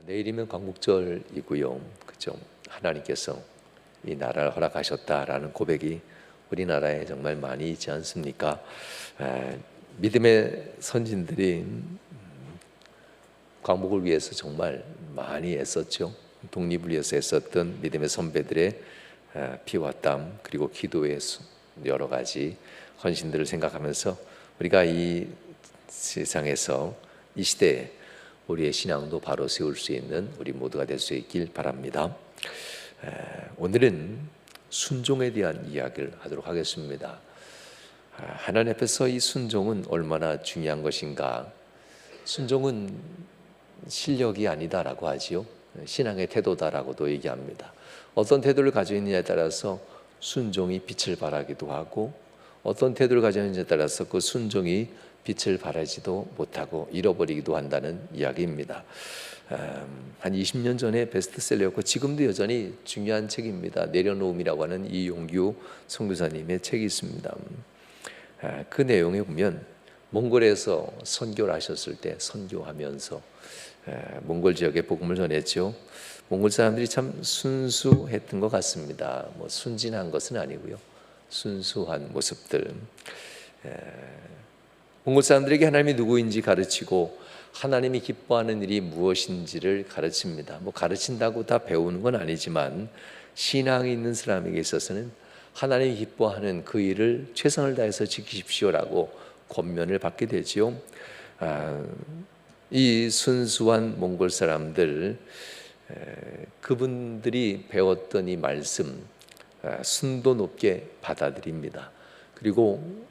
내일이면 광복절이고요. 그죠? 하나님께서 이 나라를 허락하셨다라는 고백이 우리나라에 정말 많이 있지 않습니까? 믿음의 선진들이 광복을 위해서 정말 많이 애썼죠. 독립을 위해서 애썼던 믿음의 선배들의 피와 땀 그리고 기도의 여러 가지 헌신들을 생각하면서 우리가 이 세상에서 이 시대에 우리의 신앙도 바로 세울 수 있는 우리 모두가 될 수 있길 바랍니다. 오늘은 순종에 대한 이야기를 하도록 하겠습니다. 하나님 앞에서 이 순종은 얼마나 중요한 것인가. 순종은 실력이 아니다라고 하지요. 신앙의 태도다라고도 얘기합니다. 어떤 태도를 가지고 있느냐에 따라서 순종이 빛을 발하기도 하고 어떤 태도를 가지고 있느냐에 따라서 그 순종이 빛을 발하지도 못하고 잃어버리기도 한다는 이야기입니다. 한 20년 전에 베스트셀러였고 지금도 여전히 중요한 책입니다. 내려놓음이라고 하는 이용규 선교사님의 책이 있습니다. 그 내용에 보면 몽골에서 선교를 하셨을 때 선교하면서 몽골 지역에 복음을 전했죠. 몽골 사람들이 참 순수했던 것 같습니다. 뭐 순진한 것은 아니고요. 순수한 모습들. 몽골 사람들에게 하나님이 누구인지 가르치고 하나님이 기뻐하는 일이 무엇인지를 가르칩니다. 뭐 가르친다고 다 배우는 건 아니지만 신앙이 있는 사람에게 있어서는 하나님이 기뻐하는 그 일을 최선을 다해서 지키십시오라고 권면을 받게 되지요. 이 순수한 몽골 사람들 그분들이 배웠던 이 말씀 순도 높게 받아들입니다. 그리고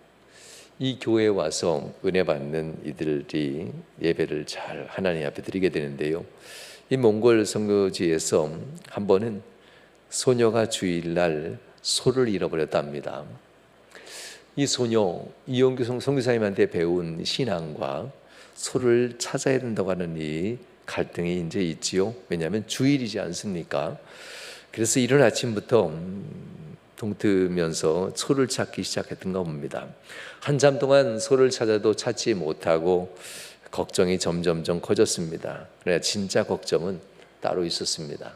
이 교회에 와서 은혜 받는 이들이 예배를 잘 하나님 앞에 드리게 되는데요. 이 몽골 선교지에서 한 번은 소녀가 주일날 소를 잃어버렸답니다. 이 소녀 이용규 선교사님한테 배운 신앙과 소를 찾아야 된다고 하는 이 갈등이 이제 있지요. 왜냐하면 주일이지 않습니까? 그래서 이른 아침부터 동트면서 소를 찾기 시작했던가 봅니다. 한참 동안 소를 찾아도 찾지 못하고 걱정이 점점점 커졌습니다. 그러나 진짜 걱정은 따로 있었습니다.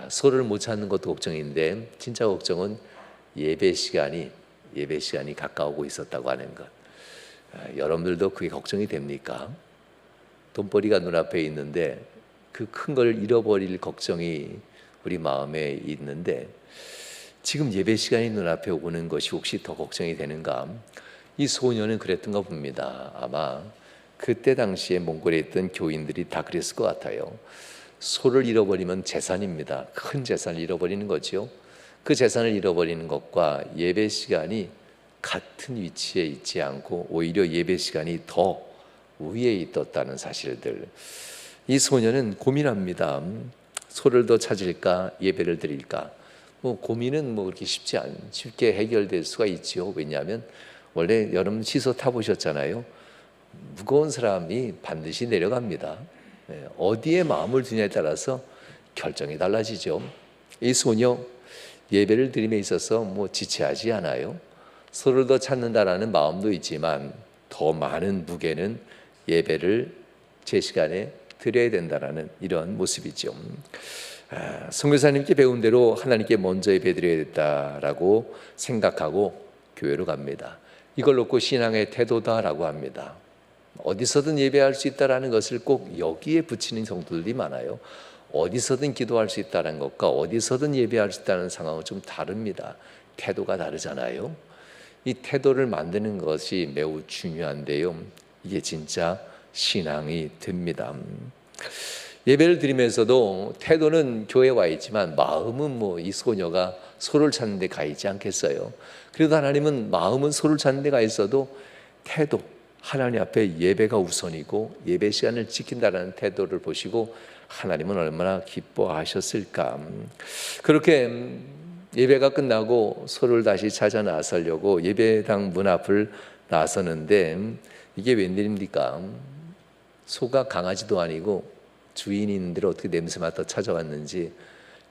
소를 못 찾는 것도 걱정인데 진짜 걱정은 예배 시간이 가까우고 있었다고 하는 것. 여러분들도 그게 걱정이 됩니까? 돈벌이가 눈앞에 있는데 그 큰 걸 잃어버릴 걱정이 우리 마음에 있는데 지금 예배 시간이 눈앞에 오는 것이 혹시 더 걱정이 되는가? 이 소녀는 그랬던가 봅니다. 아마 그때 당시에 몽골에 있던 교인들이 다 그랬을 것 같아요. 소를 잃어버리면 재산입니다. 큰 재산을 잃어버리는 거죠. 그 재산을 잃어버리는 것과 예배 시간이 같은 위치에 있지 않고 오히려 예배 시간이 더 위에 있었다는 사실들. 이 소녀는 고민합니다. 소를 더 찾을까 예배를 드릴까? 고민은 그렇게 쉽게 해결될 수가 있지요. 왜냐하면 원래 여러분 시소 타보셨잖아요. 무거운 사람이 반드시 내려갑니다. 어디에 마음을 두냐에 따라서 결정이 달라지죠. 이 소녀 예배를 드림에 있어서 지체하지 않아요. 소를 더 찾는다라는 마음도 있지만 더 많은 무게는 예배를 제 시간에 드려야 된다라는 이런 모습이죠. 선교사님께 배운 대로 하나님께 먼저 예배드려야겠다라고 생각하고 교회로 갑니다. 이걸 놓고 신앙의 태도다라고 합니다. 어디서든 예배할 수 있다라는 것을 꼭 여기에 붙이는 성도들이 많아요. 어디서든 기도할 수 있다는 것과 어디서든 예배할 수 있다는 상황은 좀 다릅니다. 태도가 다르잖아요. 이 태도를 만드는 것이 매우 중요한데요. 이게 진짜 신앙이 됩니다. 예배를 드리면서도 태도는 교회에 와 있지만 마음은 이 소녀가 소를 찾는 데 가 있지 않겠어요? 그래도 하나님은 마음은 소를 찾는 데 가 있어도 태도, 하나님 앞에 예배가 우선이고 예배 시간을 지킨다는 태도를 보시고 하나님은 얼마나 기뻐하셨을까. 그렇게 예배가 끝나고 소를 다시 찾아 나서려고 예배당 문 앞을 나서는데 이게 웬일입니까? 소가 강아지도 아니고 주인이 있는 데로 어떻게 냄새 맡아 찾아왔는지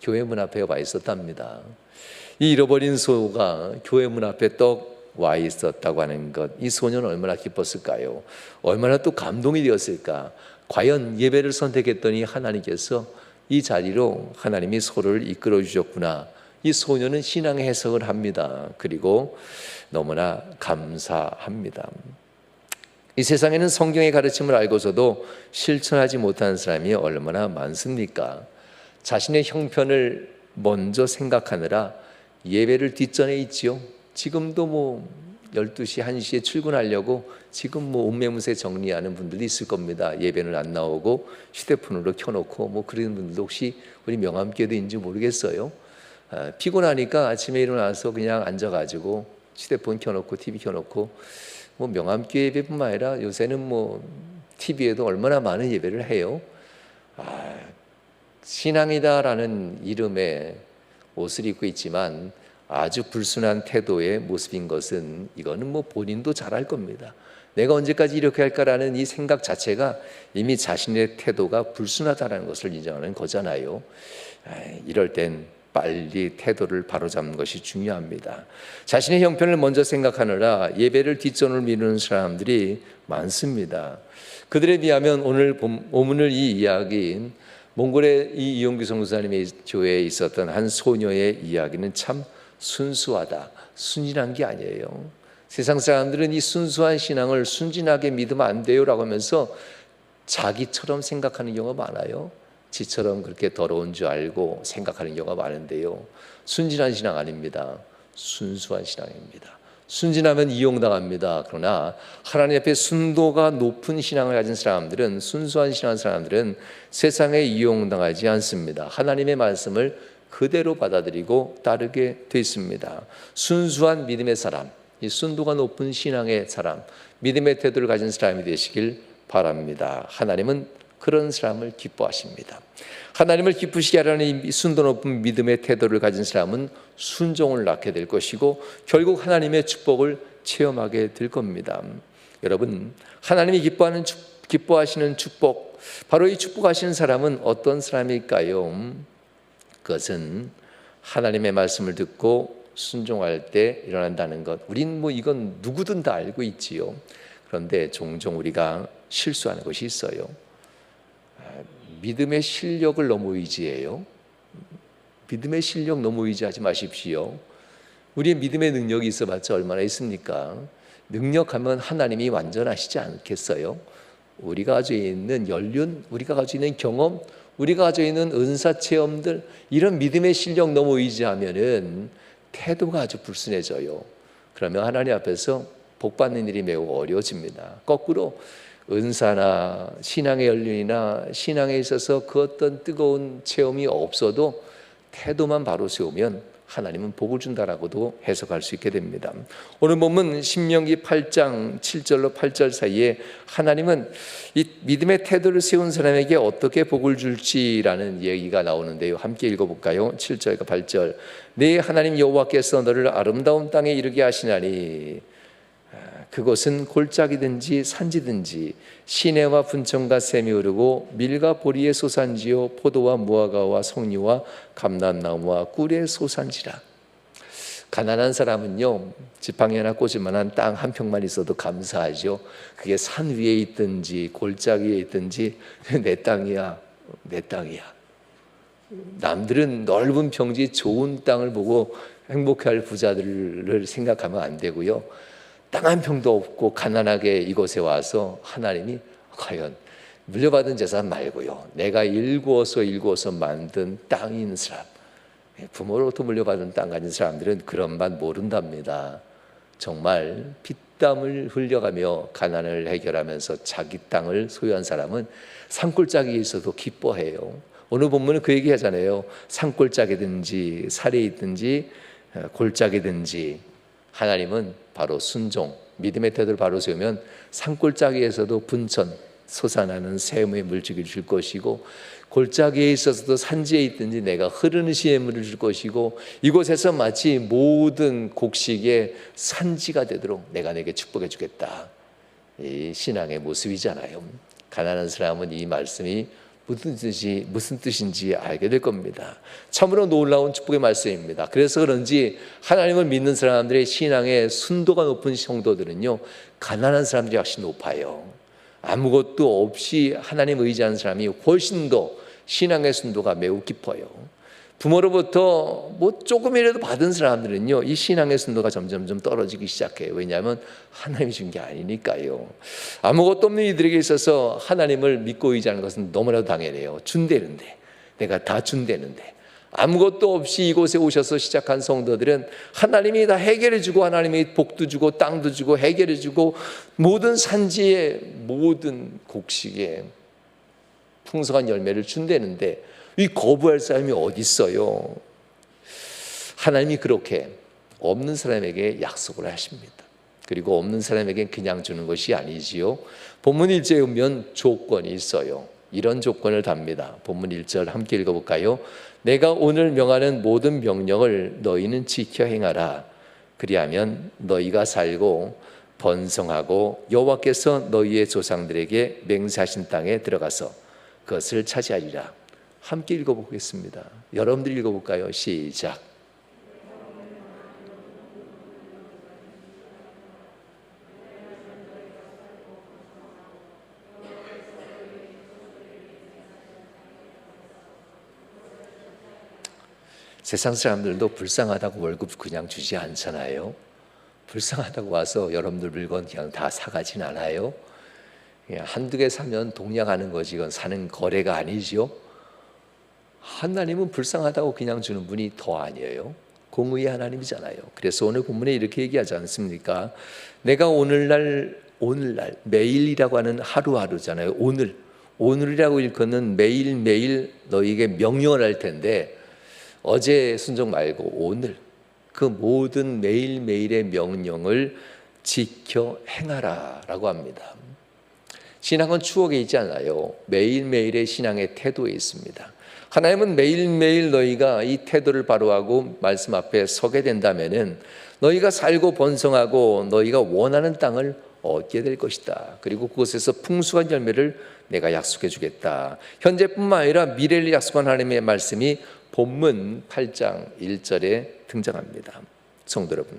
교회 문 앞에 와 있었답니다. 이 잃어버린 소가 교회 문 앞에 떡 와 있었다고 하는 것, 이 소녀는 얼마나 기뻤을까요? 얼마나 또 감동이 되었을까? 과연 예배를 선택했더니 하나님께서 이 자리로 하나님이 소를 이끌어 주셨구나. 이 소녀는 신앙의 해석을 합니다. 그리고 너무나 감사합니다. 이 세상에는 성경의 가르침을 알고서도 실천하지 못하는 사람이 얼마나 많습니까? 자신의 형편을 먼저 생각하느라 예배를 뒷전에 있지요. 지금도 12시, 1시에 출근하려고 지금 옷매무새 정리하는 분들도 있을 겁니다. 예배는 안 나오고 휴대폰으로 켜놓고 그런 분들도 혹시 우리 명함교회도인지 모르겠어요. 피곤하니까 아침에 일어나서 그냥 앉아가지고 휴대폰 켜놓고 TV 켜놓고 명함교회 예배뿐만 아니라 요새는 TV에도 얼마나 많은 예배를 해요. 신앙이다라는 이름의 옷을 입고 있지만 아주 불순한 태도의 모습인 것은 이거는 본인도 잘 알 겁니다. 내가 언제까지 이렇게 할까라는 이 생각 자체가 이미 자신의 태도가 불순하다는 것을 인정하는 거잖아요. 이럴 땐 빨리 태도를 바로잡는 것이 중요합니다. 자신의 형편을 먼저 생각하느라 예배를 뒷전을 미루는 사람들이 많습니다. 그들에 비하면 오늘 오늘 이 이야기인 몽골의 이 이용규 선교사님의 교회에 있었던 한 소녀의 이야기는 참 순수하다, 순진한 게 아니에요. 세상 사람들은 이 순수한 신앙을 순진하게 믿으면 안 돼요라고 하면서 자기처럼 생각하는 경우가 많아요. 지처럼 그렇게 더러운 줄 알고 생각하는 경우가 많은데요. 순진한 신앙 아닙니다. 순수한 신앙입니다. 순진하면 이용당합니다. 그러나 하나님 앞에 순도가 높은 신앙을 가진 사람들은, 순수한 신앙 사람들은 세상에 이용당하지 않습니다. 하나님의 말씀을 그대로 받아들이고 따르게 돼 있습니다. 순수한 믿음의 사람, 이 순도가 높은 신앙의 사람, 믿음의 태도를 가진 사람이 되시길 바랍니다. 하나님은 그런 사람을 기뻐하십니다. 하나님을 기쁘시게 하려는 이 순도 높은 믿음의 태도를 가진 사람은 순종을 낳게 될 것이고 결국 하나님의 축복을 체험하게 될 겁니다. 여러분, 하나님이 기뻐하시는 축복, 바로 이 축복하시는 사람은 어떤 사람일까요? 그것은 하나님의 말씀을 듣고 순종할 때 일어난다는 것. 우린 이건 누구든 다 알고 있지요. 그런데 종종 우리가 실수하는 것이 있어요. 믿음의 실력을 너무 의지해요. 믿음의 실력 너무 의지하지 마십시오. 우리의 믿음의 능력이 있어봤자 얼마나 있습니까? 능력하면 하나님이 완전하시지 않겠어요? 우리가 가지고 있는 연륜, 우리가 가지고 있는 경험, 우리가 가지고 있는 은사 체험들, 이런 믿음의 실력 너무 의지하면은 태도가 아주 불순해져요. 그러면 하나님 앞에서 복 받는 일이 매우 어려워집니다. 거꾸로 은사나 신앙의 연륜이나 신앙에 있어서 그 어떤 뜨거운 체험이 없어도 태도만 바로 세우면 하나님은 복을 준다라고도 해석할 수 있게 됩니다. 오늘 보면 신명기 8장 7절로 8절 사이에 하나님은 이 믿음의 태도를 세운 사람에게 어떻게 복을 줄지라는 얘기가 나오는데요. 함께 읽어볼까요? 7절과 8절. 네 하나님 여호와께서 너를 아름다운 땅에 이르게 하시나니 그것은 골짜기든지 산지든지 시내와 분천과 샘이 흐르고 밀과 보리의 소산지요 포도와 무화과와 송리와 감람나무와 꿀의 소산지라. 가난한 사람은요, 지팡이 하나 꽂을 만한 땅 한 평만 있어도 감사하죠. 그게 산 위에 있든지 골짜기에 있든지 내 땅이야, 내 땅이야. 남들은 넓은 평지 좋은 땅을 보고 행복해할 부자들을 생각하면 안 되고요. 땅 한 평도 없고 가난하게 이곳에 와서 하나님이 과연 물려받은 재산 말고요, 내가 일구어서 만든 땅이 있는 사람, 부모로부터 물려받은 땅 가진 사람들은 그런 맛 모른답니다. 정말 피땀을 흘려가며 가난을 해결하면서 자기 땅을 소유한 사람은 산골짜기에 있어도 기뻐해요. 오늘 본문은 그 얘기 하잖아요. 산골짜기든지 살에 있든지 골짜기든지 하나님은 바로 순종, 믿음의 태도를 바로 세우면 산골짜기에서도 분천, 솟아나는 샘의 물질을 줄 것이고 골짜기에 있어서도 산지에 있든지 내가 흐르는 시냇물을 줄 것이고 이곳에서 마치 모든 곡식의 산지가 되도록 내가 내게 축복해 주겠다. 이 신앙의 모습이잖아요. 가난한 사람은 이 말씀이 무슨 뜻인지 알게 될 겁니다. 참으로 놀라운 축복의 말씀입니다. 그래서 그런지 하나님을 믿는 사람들의 신앙의 순도가 높은 성도들은요, 가난한 사람들이 역시 높아요. 아무것도 없이 하나님 의지하는 사람이 훨씬 더 신앙의 순도가 매우 깊어요. 부모로부터 뭐 조금이라도 받은 사람들은요, 이 신앙의 순도가 점점 떨어지기 시작해요. 왜냐하면 하나님이 준 게 아니니까요. 아무것도 없는 이들에게 있어서 하나님을 믿고 의지하는 것은 너무나도 당연해요. 준대는데, 내가 다 준대는데. 아무것도 없이 이곳에 오셔서 시작한 성도들은 하나님이 다 해결해 주고, 하나님이 복도 주고 땅도 주고 해결해 주고, 모든 산지에 모든 곡식에 풍성한 열매를 준대는데 이 거부할 사람이 어디 있어요? 하나님이 그렇게 없는 사람에게 약속을 하십니다. 그리고 없는 사람에게 그냥 주는 것이 아니지요. 본문 1절에 보면 조건이 있어요. 이런 조건을 답니다. 본문 1절 함께 읽어볼까요? 내가 오늘 명하는 모든 명령을 너희는 지켜 행하라. 그리하면 너희가 살고 번성하고 여호와께서 너희의 조상들에게 맹세하신 땅에 들어가서 그것을 차지하리라. 함께 읽어보겠습니다. 여러분들 읽어볼까요? 시작. 세상 사람들도 불쌍하다고 월급 그냥 주지 않잖아요. 불쌍하다고 와서 여러분들 물건 그냥 다 사가진 않아요. 그냥 한두 개 사면 동냥하는 거지, 이건 사는 거래가 아니지요. 하나님은 불쌍하다고 그냥 주는 분이 더 아니에요. 공의의 하나님이잖아요. 그래서 오늘 본문에 이렇게 얘기하지 않습니까? 내가 오늘날 매일이라고 하는 하루하루잖아요. 오늘이라고 일컫는 매일매일 너희에게 명령을 할 텐데, 어제 순종 말고 오늘 그 모든 매일매일의 명령을 지켜 행하라 라고 합니다. 신앙은 추억에 있지 않아요. 매일매일의 신앙의 태도에 있습니다. 하나님은 매일매일 너희가 이 태도를 바로하고 말씀 앞에 서게 된다면은 너희가 살고 번성하고 너희가 원하는 땅을 얻게 될 것이다. 그리고 그곳에서 풍성한 열매를 내가 약속해 주겠다. 현재뿐만 아니라 미래를 약속한 하나님의 말씀이 본문 8장 1절에 등장합니다. 성도 여러분,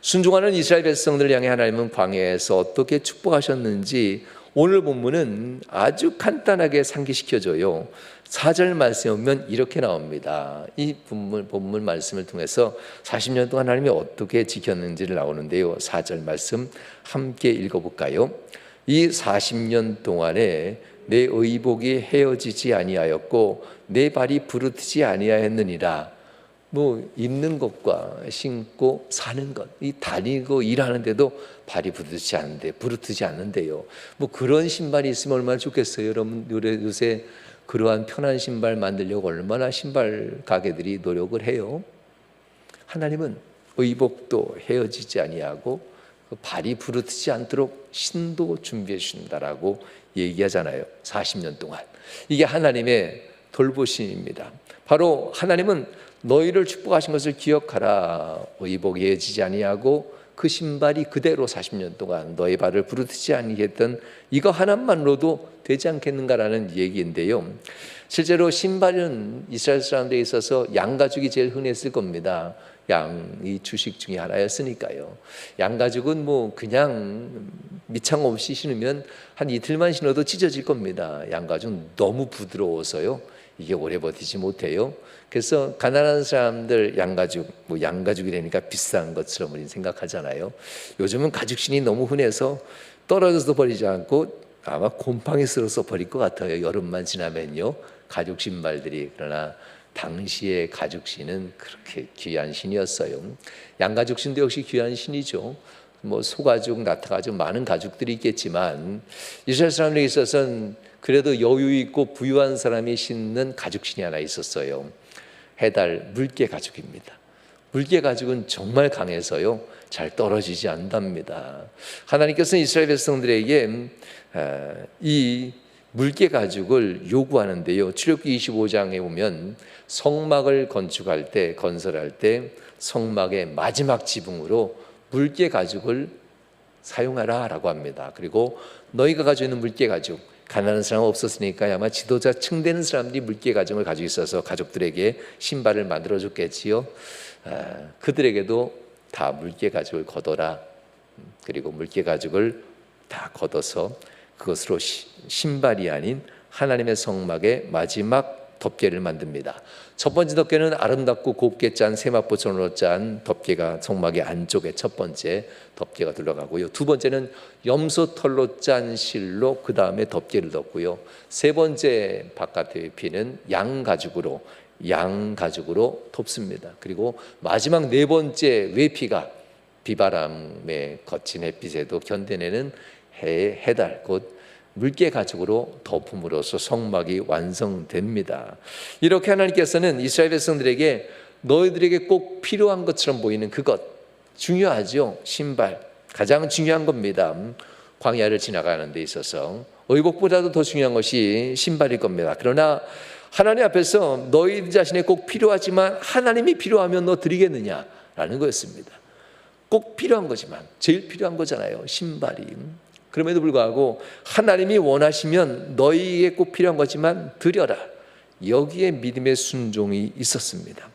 순종하는 이스라엘 백성들을 향해 하나님은 광야에서 어떻게 축복하셨는지 오늘 본문은 아주 간단하게 상기시켜줘요. 4절 말씀에 보면 이렇게 나옵니다. 이 본문 말씀을 통해서 40년 동안 하나님이 어떻게 지켰는지를 나오는데요. 4절 말씀 함께 읽어볼까요? 이 40년 동안에 내 의복이 헤어지지 아니하였고 내 발이 부르트지 아니하였느니라. 입는 것과 신고 사는 것, 이 다니고 일하는데도 발이 부르트지 않는데요. 그런 신발이 있으면 얼마나 좋겠어요. 여러분, 요새 그러한 편한 신발 만들려고 얼마나 신발 가게들이 노력을 해요. 하나님은 의복도 헤어지지 아니하고 발이 부르트지 않도록 신도 준비해 주신다라고 얘기하잖아요. 40년 동안. 이게 하나님의 돌보심입니다. 바로 하나님은 너희를 축복하신 것을 기억하라. 의복이 헤어지지 아니하고 그 신발이 그대로 40년 동안 너희 발을 부르트지 아니게 했던 이거 하나만으로도 되지 않겠는가라는 얘기인데요. 실제로 신발은 이스라엘 사람들에 있어서 양가죽이 제일 흔했을 겁니다. 양이 주식 중에 하나였으니까요. 양가죽은 그냥 밑창 없이 신으면 한 이틀만 신어도 찢어질 겁니다. 양가죽은 너무 부드러워서요. 이게 오래 버티지 못해요. 그래서 가난한 사람들 양가죽이 되니까 비싼 것처럼 우리는 생각하잖아요. 요즘은 가죽신이 너무 흔해서 떨어져서 버리지 않고 아마 곰팡이 쓸어서 버릴 것 같아요. 여름만 지나면요. 가죽 신발들이. 그러나 당시의 가죽신은 그렇게 귀한 신이었어요. 양가죽 신도 역시 귀한 신이죠. 소가죽, 나타가죽 많은 가죽들이 있겠지만 이스라엘 사람들에 있어서는 그래도 여유 있고 부유한 사람이 신는 가죽신이 하나 있었어요. 해달 물개 가죽입니다. 물개 가죽은 정말 강해서요 잘 떨어지지 않답니다. 하나님께서는 이스라엘 백성들에게 이 물개 가죽을 요구하는데요. 출애굽기 25장에 보면 성막을 건설할 때 성막의 마지막 지붕으로 물개 가죽을 사용하라라고 합니다. 그리고 너희가 가지고 있는 물개 가죽, 가난한 사람 없었으니까 아마 지도자층 되는 사람들이 물개 가죽을 가지고 있어서 가족들에게 신발을 만들어 줬겠지요. 그들에게도 다 물개 가죽을 걷어라. 그리고 물개 가죽을 다 걷어서 그것으로 신발이 아닌 하나님의 성막의 마지막 덮개를 만듭니다. 첫 번째 덮개는 아름답고 곱게 짠 세마포천으로 짠 덮개가 성막의 안쪽에 첫 번째 덮개가 들어가고요. 두 번째는 염소털로 짠 실로 그 다음에 덮개를 덮고요. 세 번째 바깥의 위피는 양 가죽으로 덮습니다. 그리고 마지막 네 번째 외피가 비바람에 거친 햇빛에도 견뎌내는 해달 곧 물개 가죽으로 덮음으로써 성막이 완성됩니다. 이렇게 하나님께서는 이스라엘 백성들에게 너희들에게 꼭 필요한 것처럼 보이는 그것, 중요하죠. 신발, 가장 중요한 겁니다. 광야를 지나가는 데 있어서 의복보다도 더 중요한 것이 신발일 겁니다. 그러나 하나님 앞에서 너희 자신에 꼭 필요하지만 하나님이 필요하면 너 드리겠느냐라는 거였습니다. 꼭 필요한 거지만 제일 필요한 거잖아요, 신발이. 그럼에도 불구하고 하나님이 원하시면 너희에게 꼭 필요한 거지만 드려라. 여기에 믿음의 순종이 있었습니다.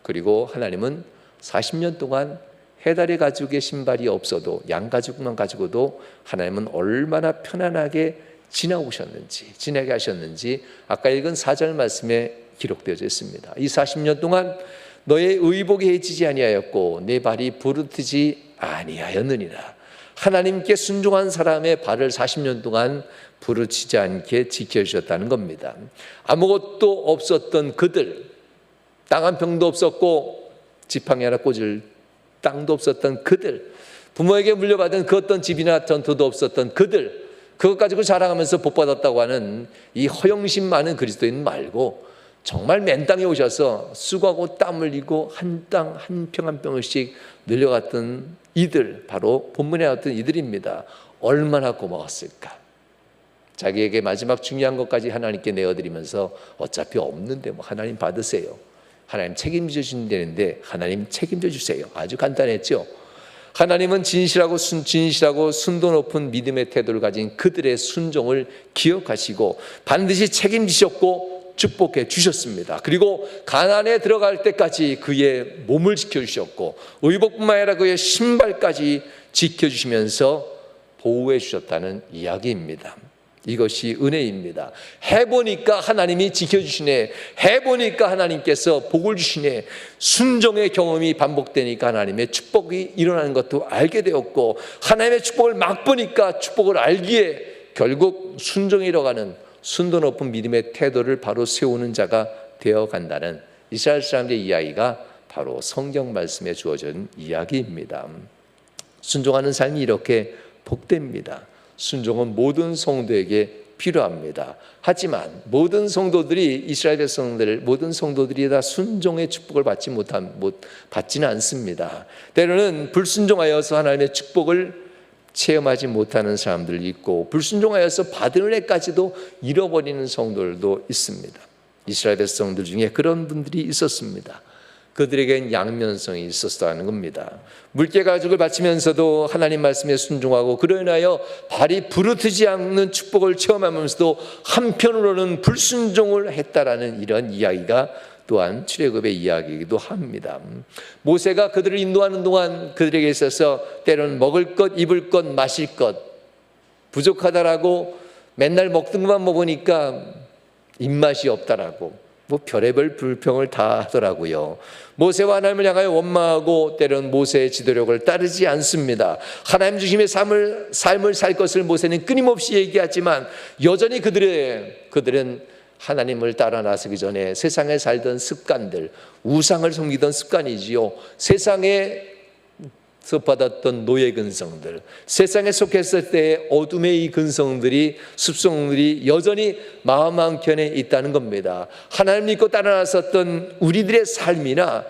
그리고 하나님은 40년 동안 해달의 가죽의 신발이 없어도 양 가죽만 가지고도 하나님은 얼마나 편안하게 지나게 하셨는지 아까 읽은 4절 말씀에 기록되어져 있습니다. 이 40년 동안 너의 의복이 해지지 아니하였고 내 발이 부르트지 아니하였느니라. 하나님께 순종한 사람의 발을 40년 동안 부르치지 않게 지켜주셨다는 겁니다. 아무것도 없었던 그들, 땅 한 평도 없었고 지팡이 하나 꽂을 땅도 없었던 그들, 부모에게 물려받은 그 어떤 집이나 전투도 없었던 그들, 그것 가지고 자랑하면서 복받았다고 하는 이 허영심 많은 그리스도인 말고 정말 맨 땅에 오셔서 수고하고 땀 흘리고 한 땅 한 평 한 평씩 늘려갔던 이들, 바로 본문에 나왔던 이들입니다. 얼마나 고마웠을까. 자기에게 마지막 중요한 것까지 하나님께 내어드리면서 어차피 없는데 뭐 하나님 받으세요. 하나님 책임져 주신다는데 하나님 책임져 주세요. 아주 간단했죠. 하나님은 진실하고 순도 높은 믿음의 태도를 가진 그들의 순종을 기억하시고 반드시 책임지셨고 축복해 주셨습니다. 그리고 가나안에 들어갈 때까지 그의 몸을 지켜주셨고 의복뿐만 아니라 그의 신발까지 지켜주시면서 보호해 주셨다는 이야기입니다. 이것이 은혜입니다. 해보니까 하나님이 지켜주시네, 해보니까 하나님께서 복을 주시네, 순종의 경험이 반복되니까 하나님의 축복이 일어나는 것도 알게 되었고 하나님의 축복을 맛보니까 축복을 알기에 결국 순종에 이뤄가는 순도 높은 믿음의 태도를 바로 세우는 자가 되어간다는 이스라엘 사람들의 이야기가 바로 성경 말씀에 주어진 이야기입니다. 순종하는 삶이 이렇게 복됩니다. 순종은 모든 성도에게 필요합니다. 하지만 모든 성도들이 이스라엘 백성들 모든 성도들이 다 순종의 축복을 받지는 않습니다. 때로는 불순종하여서 하나님의 축복을 체험하지 못하는 사람들이 있고 불순종하여서 받은 은혜까지도 잃어버리는 성도들도 있습니다. 이스라엘 백성들 중에 그런 분들이 있었습니다. 그들에겐 양면성이 있었다는 겁니다. 물개 가죽을 바치면서도 하나님 말씀에 순종하고 그로 인하여 발이 부르트지 않는 축복을 체험하면서도 한편으로는 불순종을 했다라는 이런 이야기가 또한 출애굽의 이야기이기도 합니다. 모세가 그들을 인도하는 동안 그들에게 있어서 때로는 먹을 것, 입을 것, 마실 것 부족하다라고 맨날 먹던 것만 먹으니까 입맛이 없다라고 뭐 별의별 불평을 다 하더라고요. 모세와 하나님을 향하여 원망하고 때로는 모세의 지도력을 따르지 않습니다. 하나님 중심의 삶을 살 것을 모세는 끊임없이 얘기하지만 여전히 그들은 하나님을 따라 나서기 전에 세상에 살던 습관들, 우상을 섬기던 습관이지요. 세상에서 받았던 노예 근성들, 세상에 속했을 때의 어둠의 이 근성들이, 습성들이 여전히 마음 한켠에 있다는 겁니다. 하나님 믿고 따라 나섰던 우리들의 삶이나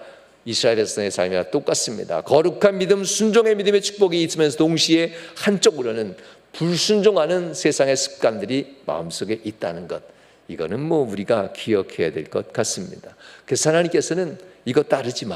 이스라엘 백성의 삶이나 똑같습니다. 거룩한 믿음, 순종의 믿음의 축복이 있으면서 동시에 한쪽으로는 불순종하는 세상의 습관들이 마음속에 있다는 것, 이거는 뭐 우리가 기억해야 될 것 같습니다. 그래서 하나님께서는 이거 따르지 마,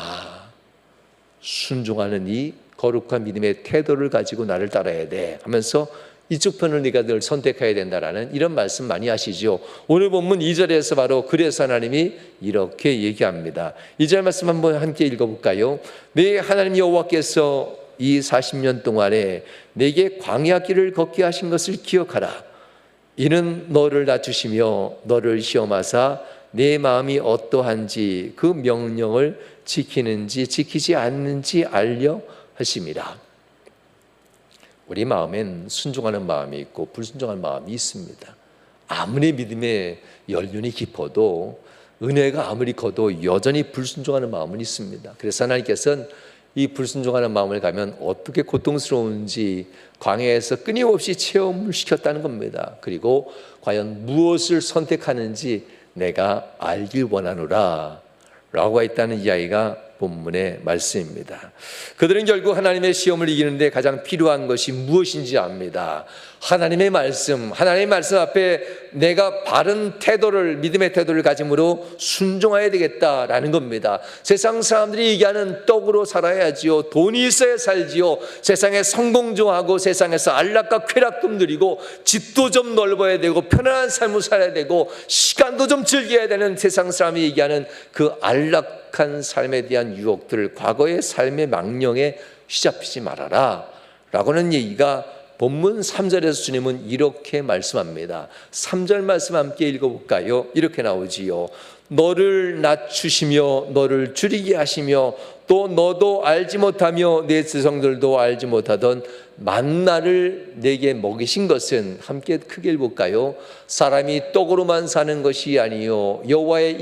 순종하는 이 거룩한 믿음의 태도를 가지고 나를 따라야 돼 하면서 이쪽 편을 네가 늘 선택해야 된다라는 이런 말씀 많이 하시죠. 오늘 본문 2절에서 바로 그래서 하나님이 이렇게 얘기합니다. 2절 말씀 한번 함께 읽어볼까요? 네 하나님 여호와께서 이 40년 동안에 내게 광야 길을 걷게 하신 것을 기억하라. 이는 너를 낮추시며 너를 시험하사 내 마음이 어떠한지 그 명령을 지키는지 지키지 않는지 알려 하심이라. 우리 마음엔 순종하는 마음이 있고 불순종하는 마음이 있습니다. 아무리 믿음의 연륜이 깊어도, 은혜가 아무리 커도 여전히 불순종하는 마음은 있습니다. 그래서 하나님께서는 이 불순종하는 마음을 가면 어떻게 고통스러운지 광야에서 끊임없이 체험을 시켰다는 겁니다. 그리고 과연 무엇을 선택하는지 내가 알길 원하노라 라고 했다는 이야기가 본문의 말씀입니다. 그들은 결국 하나님의 시험을 이기는데 가장 필요한 것이 무엇인지 압니다. 하나님의 말씀 앞에 내가 바른 태도를, 믿음의 태도를 가짐으로 순종해야 되겠다라는 겁니다. 세상 사람들이 얘기하는 떡으로 살아야지요, 돈이 있어야 살지요, 세상에 성공 좋아하고 세상에서 안락과 쾌락도 누리고 집도 좀 넓어야 되고 편안한 삶을 살아야 되고 시간도 좀 즐겨야 되는 세상 사람이 얘기하는 그 안락한 삶에 대한 유혹들을 과거의 삶의 망령에 휘잡히지 말아라 라고는 얘기가 본문 3절에서 주님은 이렇게 말씀합니다. 3절 말씀 함께 읽어볼까요? 이렇게 나오지요. 너를 낮추시며 너를 줄이게 하시며 또 너도 알지 못하며 내 지성들도 알지 못하던 만나를 내게 먹이신 것은, 함께 크게 읽어볼까요? 사람이 떡으로만 사는 것이 아니요 여호와의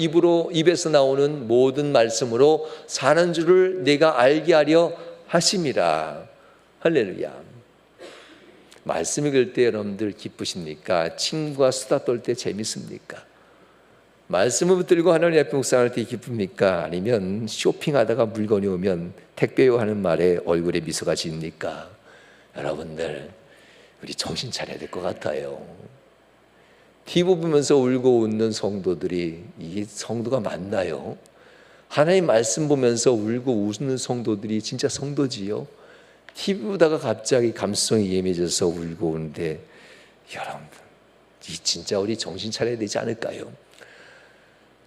입에서 나오는 모든 말씀으로 사는 줄을 내가 알게 하려 하심이라. 할렐루야. 말씀 읽을 때 여러분들 기쁘십니까? 친구와 수다 떨 때 재밌습니까? 말씀을 붙들고 하나님 앞에 묵상할 때 기쁩니까? 아니면 쇼핑하다가 물건이 오면 택배요 하는 말에 얼굴에 미소가 짓니까? 여러분들 우리 정신 차려야 될 것 같아요. TV 보면서 울고 웃는 성도들이 이게 성도가 맞나요? 하나님 말씀 보면서 울고 웃는 성도들이 진짜 성도지요? TV 보다가 갑자기 감수성이 예민해져서 울고 오는데, 여러분 이 진짜 우리 정신 차려야 되지 않을까요?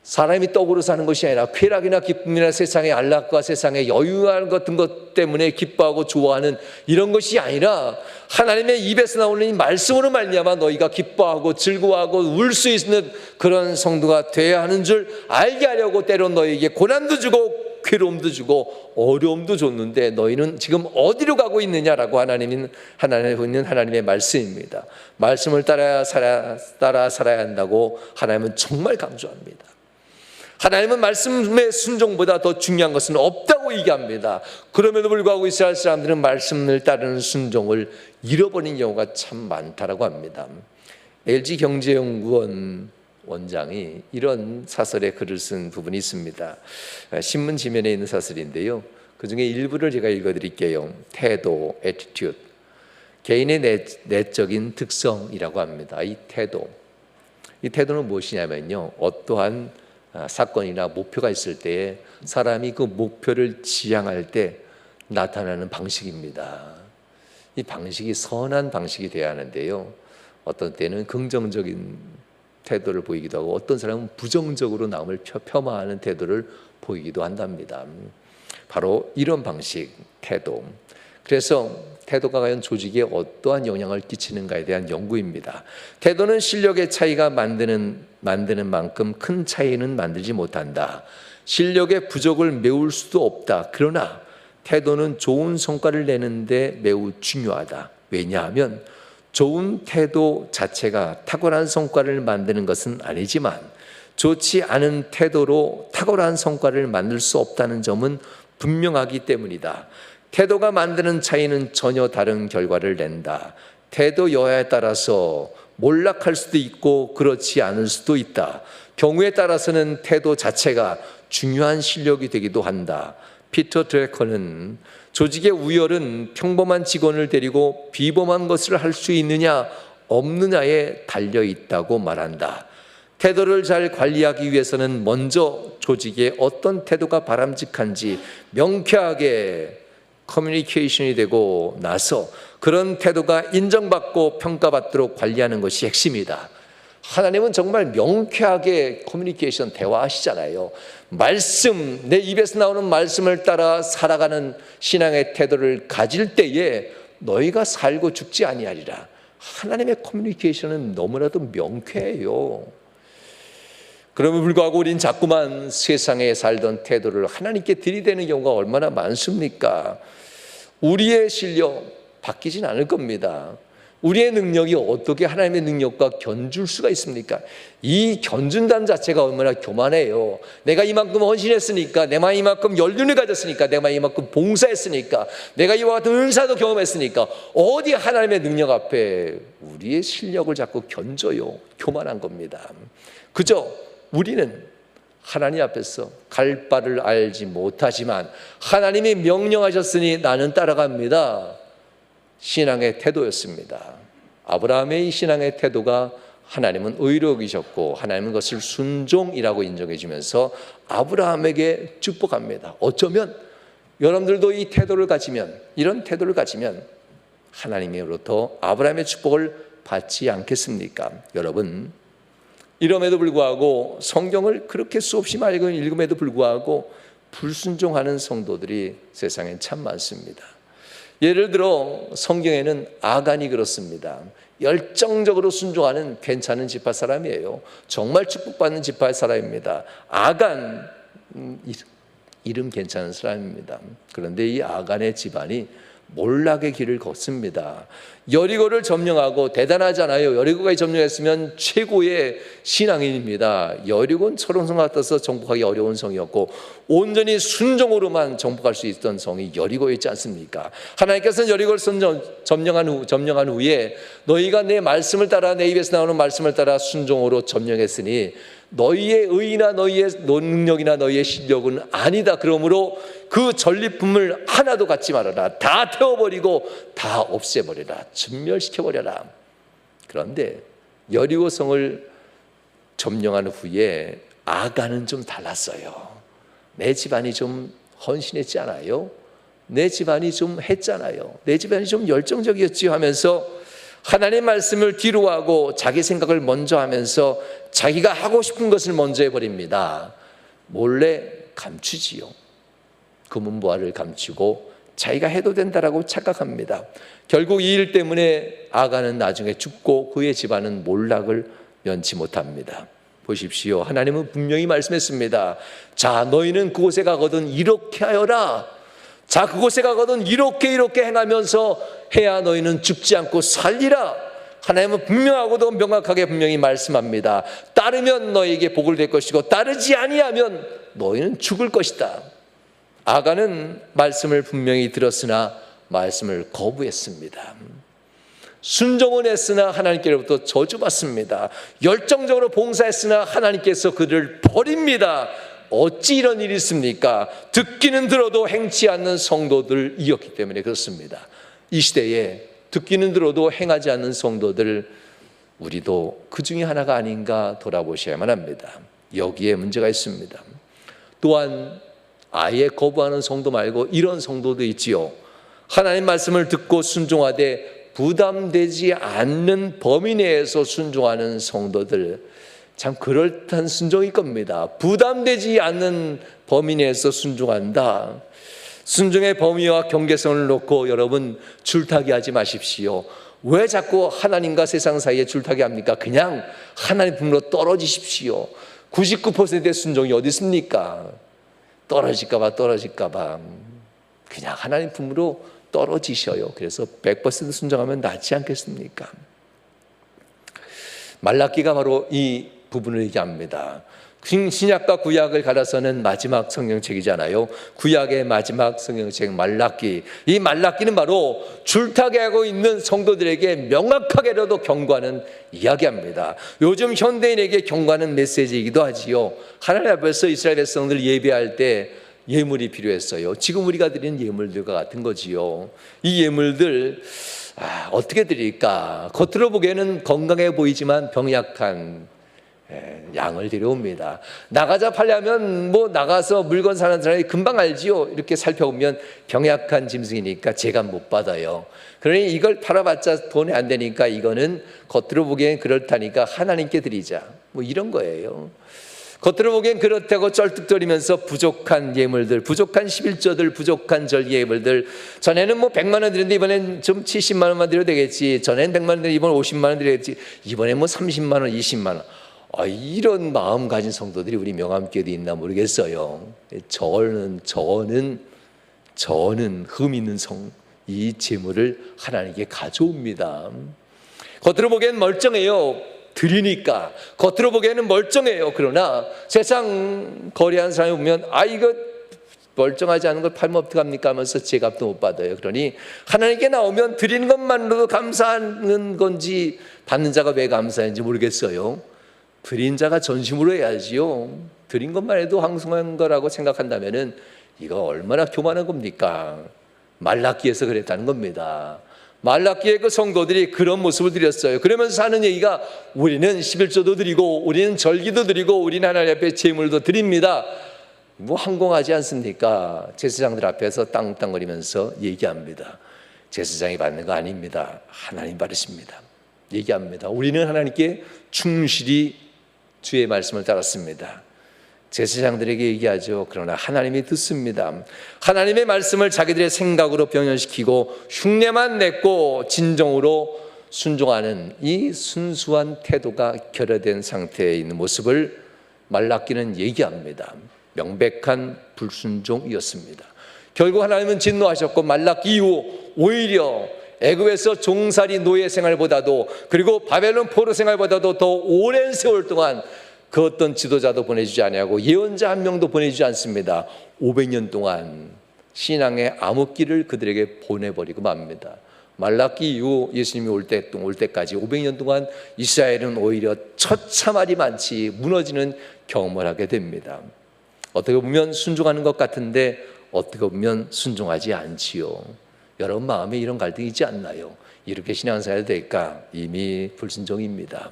사람이 떡으로 사는 것이 아니라 쾌락이나 기쁨이나 세상의 안락과 세상의 여유한 같은 것 때문에 기뻐하고 좋아하는 이런 것이 아니라 하나님의 입에서 나오는 이 말씀으로 말미암아 너희가 기뻐하고 즐거워하고 울 수 있는 그런 성도가 되어야 하는 줄 알게 하려고 때론 너희에게 고난도 주고 괴로움도 주고 어려움도 줬는데 너희는 지금 어디로 가고 있느냐라고 하나님의 말씀입니다. 말씀을 따라 살아야 한다고 하나님은 정말 강조합니다. 하나님은 말씀의 순종보다 더 중요한 것은 없다고 얘기합니다. 그럼에도 불구하고 이스라엘 사람들은 말씀을 따르는 순종을 잃어버린 경우가 참 많다라고 합니다. LG경제연구원 원장이 이런 사설의 글을 쓴 부분이 있습니다. 신문 지면에 있는 사설인데요, 그 중에 일부를 제가 읽어드릴게요. 태도, attitude, 개인의 내적인 특성이라고 합니다. 이 태도는 무엇이냐면요, 어떠한 사건이나 목표가 있을 때에 사람이 그 목표를 지향할 때 나타나는 방식입니다. 이 방식이 선한 방식이 되어야 하는데요, 어떤 때는 긍정적인 태도를 보이기도 하고 어떤 사람은 부정적으로 남을 폄하하는 태도를 보이기도 한답니다. 바로 이런 방식, 태도. 그래서 태도가 과연 조직에 어떠한 영향을 끼치는가에 대한 연구입니다. 태도는 실력의 차이가 만드는 만큼 큰 차이는 만들지 못한다. 실력의 부족을 메울 수도 없다. 그러나 태도는 좋은 성과를 내는데 매우 중요하다. 왜냐하면 좋은 태도 자체가 탁월한 성과를 만드는 것은 아니지만 좋지 않은 태도로 탁월한 성과를 만들 수 없다는 점은 분명하기 때문이다. 태도가 만드는 차이는 전혀 다른 결과를 낸다. 태도 여하에 따라서 몰락할 수도 있고 그렇지 않을 수도 있다. 경우에 따라서는 태도 자체가 중요한 실력이 되기도 한다. 피터 드래커는 조직의 우열은 평범한 직원을 데리고 비범한 것을 할 수 있느냐 없느냐에 달려 있다고 말한다. 태도를 잘 관리하기 위해서는 먼저 조직에 어떤 태도가 바람직한지 명쾌하게 커뮤니케이션이 되고 나서 그런 태도가 인정받고 평가받도록 관리하는 것이 핵심이다. 하나님은 정말 명쾌하게 커뮤니케이션 대화하시잖아요. 말씀, 내 입에서 나오는 말씀을 따라 살아가는 신앙의 태도를 가질 때에 너희가 살고 죽지 아니하리라. 하나님의 커뮤니케이션은 너무나도 명쾌해요. 그럼에도 불구하고 우린 자꾸만 세상에 살던 태도를 하나님께 들이대는 경우가 얼마나 많습니까? 우리의 실력 바뀌진 않을 겁니다. 우리의 능력이 어떻게 하나님의 능력과 견줄 수가 있습니까? 이 견준다는 자체가 얼마나 교만해요. 내가 이만큼 헌신했으니까, 내가 이만큼 연륜을 가졌으니까, 내가 이만큼 봉사했으니까, 내가 이와 같은 은사도 경험했으니까 어디 하나님의 능력 앞에 우리의 실력을 자꾸 견져요. 교만한 겁니다. 그저 우리는 하나님 앞에서 갈 바를 알지 못하지만 하나님이 명령하셨으니 나는 따라갑니다. 신앙의 태도였습니다. 아브라함의 이 신앙의 태도가 하나님은 의로 여기셨고 하나님은 그것을 순종이라고 인정해 주면서 아브라함에게 축복합니다. 어쩌면 여러분들도 이 태도를 가지면, 이런 태도를 가지면 하나님으로부터 아브라함의 축복을 받지 않겠습니까? 여러분, 이럼에도 불구하고 성경을 그렇게 수없이 많이 읽음에도 불구하고 불순종하는 성도들이 세상엔 참 많습니다. 예를 들어 성경에는 아간이 그렇습니다. 열정적으로 순종하는 괜찮은 지파 사람이에요. 정말 축복받는 지파 사람입니다. 아간, 이름 괜찮은 사람입니다. 그런데 이 아간의 집안이 몰락의 길을 걷습니다. 여리고를 점령하고, 대단하잖아요. 여리고가 점령했으면 최고의 신앙인입니다. 여리고는 저런 성 같아서 정복하기 어려운 성이었고 온전히 순종으로만 정복할 수 있던 성이 여리고였지 않습니까? 하나님께서는 여리고를 점령한 후에 너희가 내 말씀을 따라, 내 입에서 나오는 말씀을 따라 순종으로 점령했으니 너희의 의나 너희의 능력이나 너희의 실력은 아니다. 그러므로 그 전리품을 하나도 갖지 말아라. 다 태워버리고 다 없애버려라. 진멸시켜버려라. 그런데 여리고성을 점령한 후에 아간은 좀 달랐어요. 내 집안이 좀 헌신했지 않아요? 내 집안이 좀 했잖아요. 내 집안이 좀 열정적이었지 하면서 하나님의 말씀을 뒤로 하고 자기 생각을 먼저 하면서 자기가 하고 싶은 것을 먼저 해버립니다. 몰래 감추지요. 금은보화를 감추고 자기가 해도 된다라고 착각합니다. 결국 이 일 때문에 아간은 나중에 죽고 그의 집안은 몰락을 면치 못합니다. 보십시오. 하나님은 분명히 말씀했습니다. 자, 너희는 그곳에 가거든 이렇게 하여라. 자, 그곳에 가거든 이렇게 행하면서 해야 너희는 죽지 않고 살리라. 하나님은 분명하고도 명확하게 분명히 말씀합니다. 따르면 너희에게 복을 될 것이고 따르지 아니하면 너희는 죽을 것이다. 아간은 말씀을 분명히 들었으나 말씀을 거부했습니다. 순종은 했으나 하나님께로부터 저주받습니다. 열정적으로 봉사했으나 하나님께서 그를 버립니다. 어찌 이런 일이 있습니까? 듣기는 들어도 행치 않는 성도들이었기 때문에 그렇습니다. 이 시대에 듣기는 들어도 행하지 않는 성도들, 우리도 그 중에 하나가 아닌가 돌아보셔야만 합니다. 여기에 문제가 있습니다. 또한 아예 거부하는 성도 말고 이런 성도도 있지요. 하나님 말씀을 듣고 순종하되 부담되지 않는 범위 내에서 순종하는 성도들, 참 그럴듯한 순종일 겁니다. 부담되지 않는 범위 내에서 순종한다. 순종의 범위와 경계선을 놓고 여러분 줄타기 하지 마십시오. 왜 자꾸 하나님과 세상 사이에 줄타기 합니까? 그냥 하나님 품으로 떨어지십시오. 99%의 순종이 어디 있습니까? 떨어질까 봐 그냥 하나님 품으로 떨어지셔요. 그래서 100% 순종하면 낫지 않겠습니까? 말라기가 바로 이 부분을 얘기합니다. 신약과 구약을 갈아서는 마지막 성경책이잖아요. 구약의 마지막 성경책 말라기. 이 말라기는 바로 줄타기하고 있는 성도들에게 명확하게라도 경고하는 이야기합니다. 요즘 현대인에게 경고하는 메시지이기도 하지요. 하나님 앞에서 이스라엘 백성들 예배할 때 예물이 필요했어요. 지금 우리가 드리는 예물들과 같은 거지요. 이 예물들 어떻게 드릴까? 겉으로 보기에는 건강해 보이지만 병약한 양을 데려옵니다. 나가자 팔려면 나가서 물건 사는 사람이 금방 알지요. 이렇게 살펴보면 병약한 짐승이니까 제가 못 받아요. 그러니 이걸 팔아봤자 돈이 안 되니까 이거는 겉으로 보기엔 그렇다니까 하나님께 드리자. 이런 거예요. 겉으로 보기엔 그렇다고 쩔뚝거리면서 부족한 예물들, 부족한 11조들, 부족한 절기 예물들, 전에는 뭐 100만 원 드렸는데 이번엔 좀 70만 원만 드려도 되겠지, 전에는 100만 원 드렸는데 이번엔 50만 원 드려야겠지, 이번엔 뭐 30만 원, 20만 원. 이런 마음 가진 성도들이 우리 명함교회도 있나 모르겠어요. 저는 흠 있는 이 재물을 하나님께 가져옵니다. 겉으로 보기엔 멀쩡해요. 드리니까 겉으로 보기에는 멀쩡해요. 그러나 세상 거래하는 사람이 보면 이거 멀쩡하지 않은 걸 팔면 어떡합니까 하면서 제값도 못 받아요. 그러니 하나님께 나오면 드리는 것만으로도 감사하는 건지 받는 자가 왜 감사한지 모르겠어요. 드린 자가 전심으로 해야지요. 드린 것만 해도 황송한 거라고 생각한다면은 이거 얼마나 교만한 겁니까? 말라기에서 그랬다는 겁니다. 말라기의 그 성도들이 그런 모습을 드렸어요. 그러면서 하는 얘기가 우리는 11조도 드리고 우리는 절기도 드리고 우리는 하나님 앞에 제물도 드립니다. 뭐 항공하지 않습니까? 제사장들 앞에서 땅땅거리면서 얘기합니다. 제사장이 받는 거 아닙니다. 하나님 받으십니다. 얘기합니다. 우리는 하나님께 충실히 주의 말씀을 따랐습니다. 제사장들에게 얘기하죠. 그러나 하나님이 듣습니다. 하나님의 말씀을 자기들의 생각으로 변형시키고 흉내만 냈고 진정으로 순종하는 이 순수한 태도가 결여된 상태에 있는 모습을 말라기는 얘기합니다. 명백한 불순종이었습니다. 결국 하나님은 진노하셨고 말라기 이후 오히려 애굽에서 종살이 노예 생활보다도 그리고 바벨론 포로 생활보다도 더 오랜 세월 동안 그 어떤 지도자도 보내주지 아니하고 예언자 한 명도 보내주지 않습니다. 500년 동안 신앙의 암흑기를 그들에게 보내버리고 맙니다. 말라기 이후 예수님이 올 때까지 500년 동안 이스라엘은 오히려 처참하리 많지 무너지는 경험을 하게 됩니다. 어떻게 보면 순종하는 것 같은데 어떻게 보면 순종하지 않지요. 여러분 마음에 이런 갈등이 있지 않나요? 이렇게 신앙생활이 될까? 이미 불순종입니다.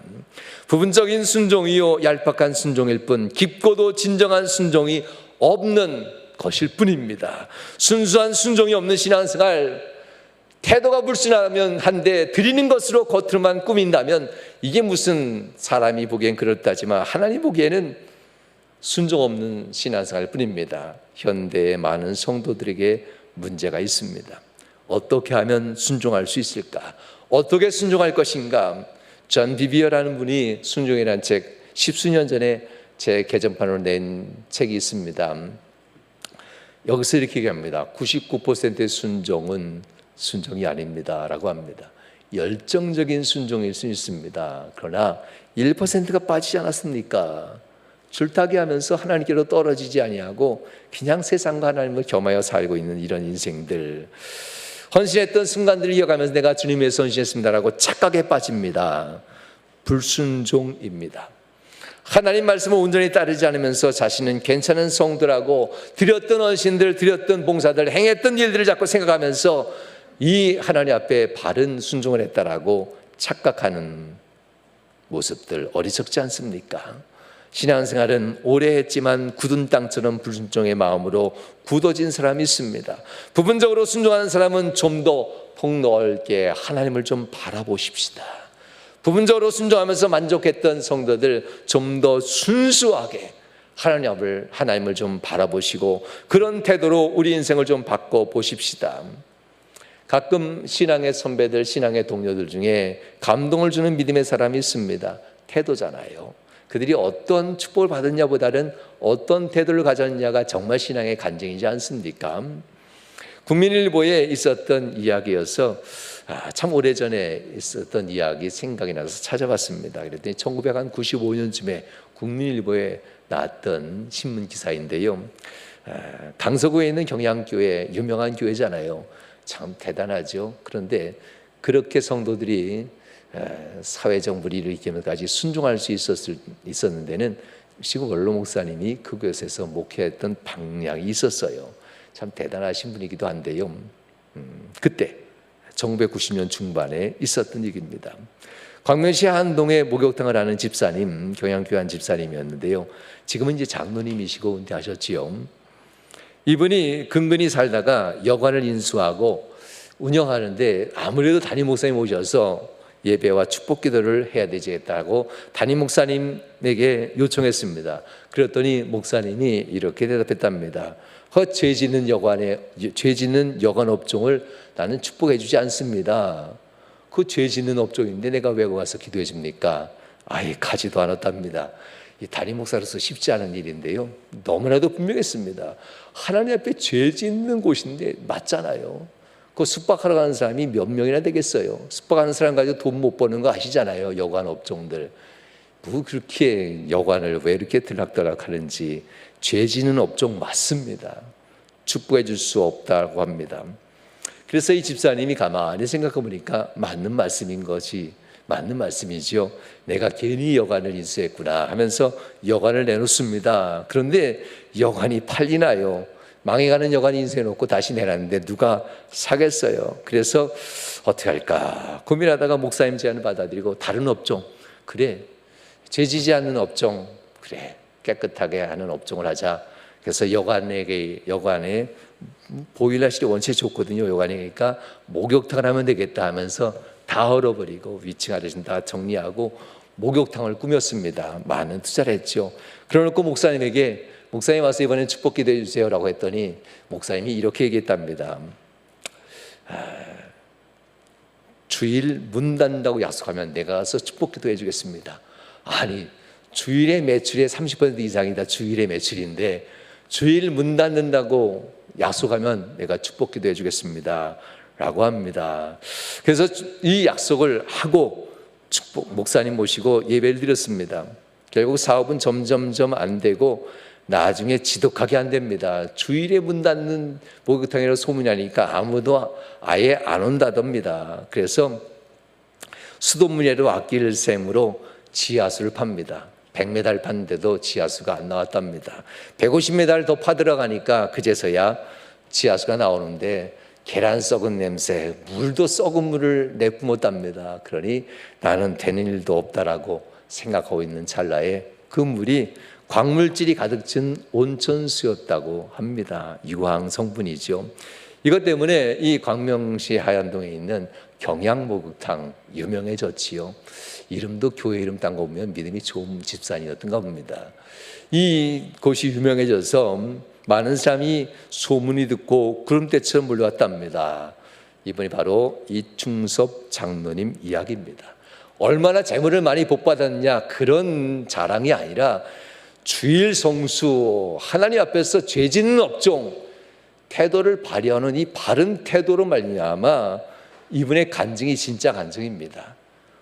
부분적인 순종이요 얄팍한 순종일 뿐 깊고도 진정한 순종이 없는 것일 뿐입니다. 순수한 순종이 없는 신앙생활, 태도가 불순하면 한데 드리는 것으로 겉으로만 꾸민다면 이게 무슨 사람이 보기엔 그렇다지만 하나님 보기에는 순종 없는 신앙생활일 뿐입니다. 현대의 많은 성도들에게 문제가 있습니다. 어떻게 하면 순종할 수 있을까? 어떻게 순종할 것인가? 존 비비어라는 분이 순종이라는 책 10수년 전에 제 개정판으로 낸 책이 있습니다. 여기서 이렇게 얘기합니다. 99%의 순종은 순종이 아닙니다 라고 합니다. 열정적인 순종일 수 있습니다. 그러나 1%가 빠지지 않았습니까? 줄타기 하면서 하나님께로 떨어지지 아니하고 그냥 세상과 하나님을 겸하여 살고 있는 이런 인생들, 헌신했던 순간들을 이어가면서 내가 주님 위해서 헌신했습니다라고 착각에 빠집니다. 불순종입니다. 하나님 말씀을 온전히 따르지 않으면서 자신은 괜찮은 성도라고 드렸던 헌신들, 드렸던 봉사들, 행했던 일들을 자꾸 생각하면서 이 하나님 앞에 바른 순종을 했다라고 착각하는 모습들 어리석지 않습니까? 신앙생활은 오래 했지만 굳은 땅처럼 불순종의 마음으로 굳어진 사람이 있습니다. 부분적으로 순종하는 사람은 좀 더 폭넓게 하나님을 좀 바라보십시다. 부분적으로 순종하면서 만족했던 성도들 좀 더 순수하게 하나님을 좀 바라보시고 그런 태도로 우리 인생을 좀 바꿔보십시다. 가끔 신앙의 선배들, 신앙의 동료들 중에 감동을 주는 믿음의 사람이 있습니다. 태도잖아요. 그들이 어떤 축복을 받았냐보다는 어떤 태도를 가졌냐가 정말 신앙의 간증이지 않습니까? 국민일보에 있었던 이야기여서 참 오래전에 있었던 이야기 생각이 나서 찾아봤습니다. 그랬더니 1995년쯤에 국민일보에 나왔던 신문 기사인데요. 강서구에 있는 경양교회, 유명한 교회잖아요. 참 대단하죠. 그런데 그렇게 성도들이 사회적 무리를 이기면까지 순종할 수 있었는 데는 시국 원로 목사님이 그곳에서 목회했던 방향이 있었어요. 참 대단하신 분이기도 한데요. 그때 1990년 중반에 있었던 얘기입니다. 광명시 한동에 목욕탕을 하는 집사님, 경양교회 한 집사님이었는데요. 지금은 이제 장로님이시고 은퇴하셨지요. 이분이 근근히 살다가 여관을 인수하고 운영하는데 아무래도 담임 목사님 오셔서 예배와 축복 기도를 해야 되겠다고 담임 목사님에게 요청했습니다. 그랬더니 목사님이 이렇게 대답했답니다. 죄 짓는 여관 업종을 나는 축복해 주지 않습니다. 그 죄 짓는 업종인데 내가 왜 가서 기도해 줍니까? 아예 가지도 않았답니다. 이 담임 목사로서 쉽지 않은 일인데요, 너무나도 분명했습니다. 하나님 앞에 죄 짓는 곳인데 맞잖아요. 그 숙박하러 가는 사람이 몇 명이나 되겠어요? 숙박하는 사람 가지고 돈 못 버는 거 아시잖아요. 여관 업종들 뭐 그렇게 여관을 왜 이렇게 들락달락 하는지. 죄 짓는 업종 맞습니다. 축복해 줄 수 없다고 합니다. 그래서 이 집사님이 가만히 생각해 보니까 맞는 말씀인 것이 맞는 말씀이지요. 내가 괜히 여관을 인수했구나 하면서 여관을 내놓습니다. 그런데 여관이 팔리나요? 망해가는 여관 인수해놓고 다시 내놨는데 누가 사겠어요? 그래서 어떻게 할까 고민하다가 목사님 제안을 받아들이고 다른 업종, 그래 죄 지지 않는 업종, 그래 깨끗하게 하는 업종을 하자. 그래서 여관에 보일러실이 원체 좋거든요. 여관이니까 목욕탕을 하면 되겠다 하면서 다 얼어버리고 위층 아래층 다 정리하고 목욕탕을 꾸몄습니다. 많은 투자를 했죠. 그러놓고 목사님에게 목사님 와서 이번엔 축복 기도해 주세요라고 했더니 목사님이 이렇게 얘기했답니다. 주일 문 닫는다고 약속하면 내가 가서 축복 기도해 주겠습니다. 아니 주일의 매출의 30% 이상이 다 주일의 매출인데 주일 문 닫는다고 약속하면 내가 축복 기도해 주겠습니다 라고 합니다. 그래서 이 약속을 하고 목사님 모시고 예배를 드렸습니다. 결국 사업은 점점점 안 되고 나중에 지독하게 안 됩니다. 주일에 문 닫는 목욕탕이라고 소문이 나니까 아무도 아예 안 온다답니다. 그래서 수돗물이라도 아낄 셈으로 지하수를 팝니다. 100m 팠는데도 지하수가 안 나왔답니다. 150m 더 파들어가니까 그제서야 지하수가 나오는데 계란 썩은 냄새, 물도 썩은 물을 내뿜었답니다. 그러니 나는 되는 일도 없다라고 생각하고 있는 찰나에 그 물이 광물질이 가득 찬 온천수였다고 합니다. 유황 성분이죠. 이것 때문에 이 광명시 하얀동에 있는 경양목욕탕 유명해졌지요. 이름도 교회 이름 딴 거 보면 믿음이 좋은 집산이었던가 봅니다. 이 곳이 유명해져서 많은 사람이 소문이 듣고 구름대처럼 몰려왔답니다. 이분이 바로 이충섭 장로님 이야기입니다. 얼마나 재물을 많이 복받았느냐 그런 자랑이 아니라 주일 성수, 하나님 앞에서 죄 짓는 업종 태도를 발휘하는 이 바른 태도로 말미암아 이분의 간증이 진짜 간증입니다.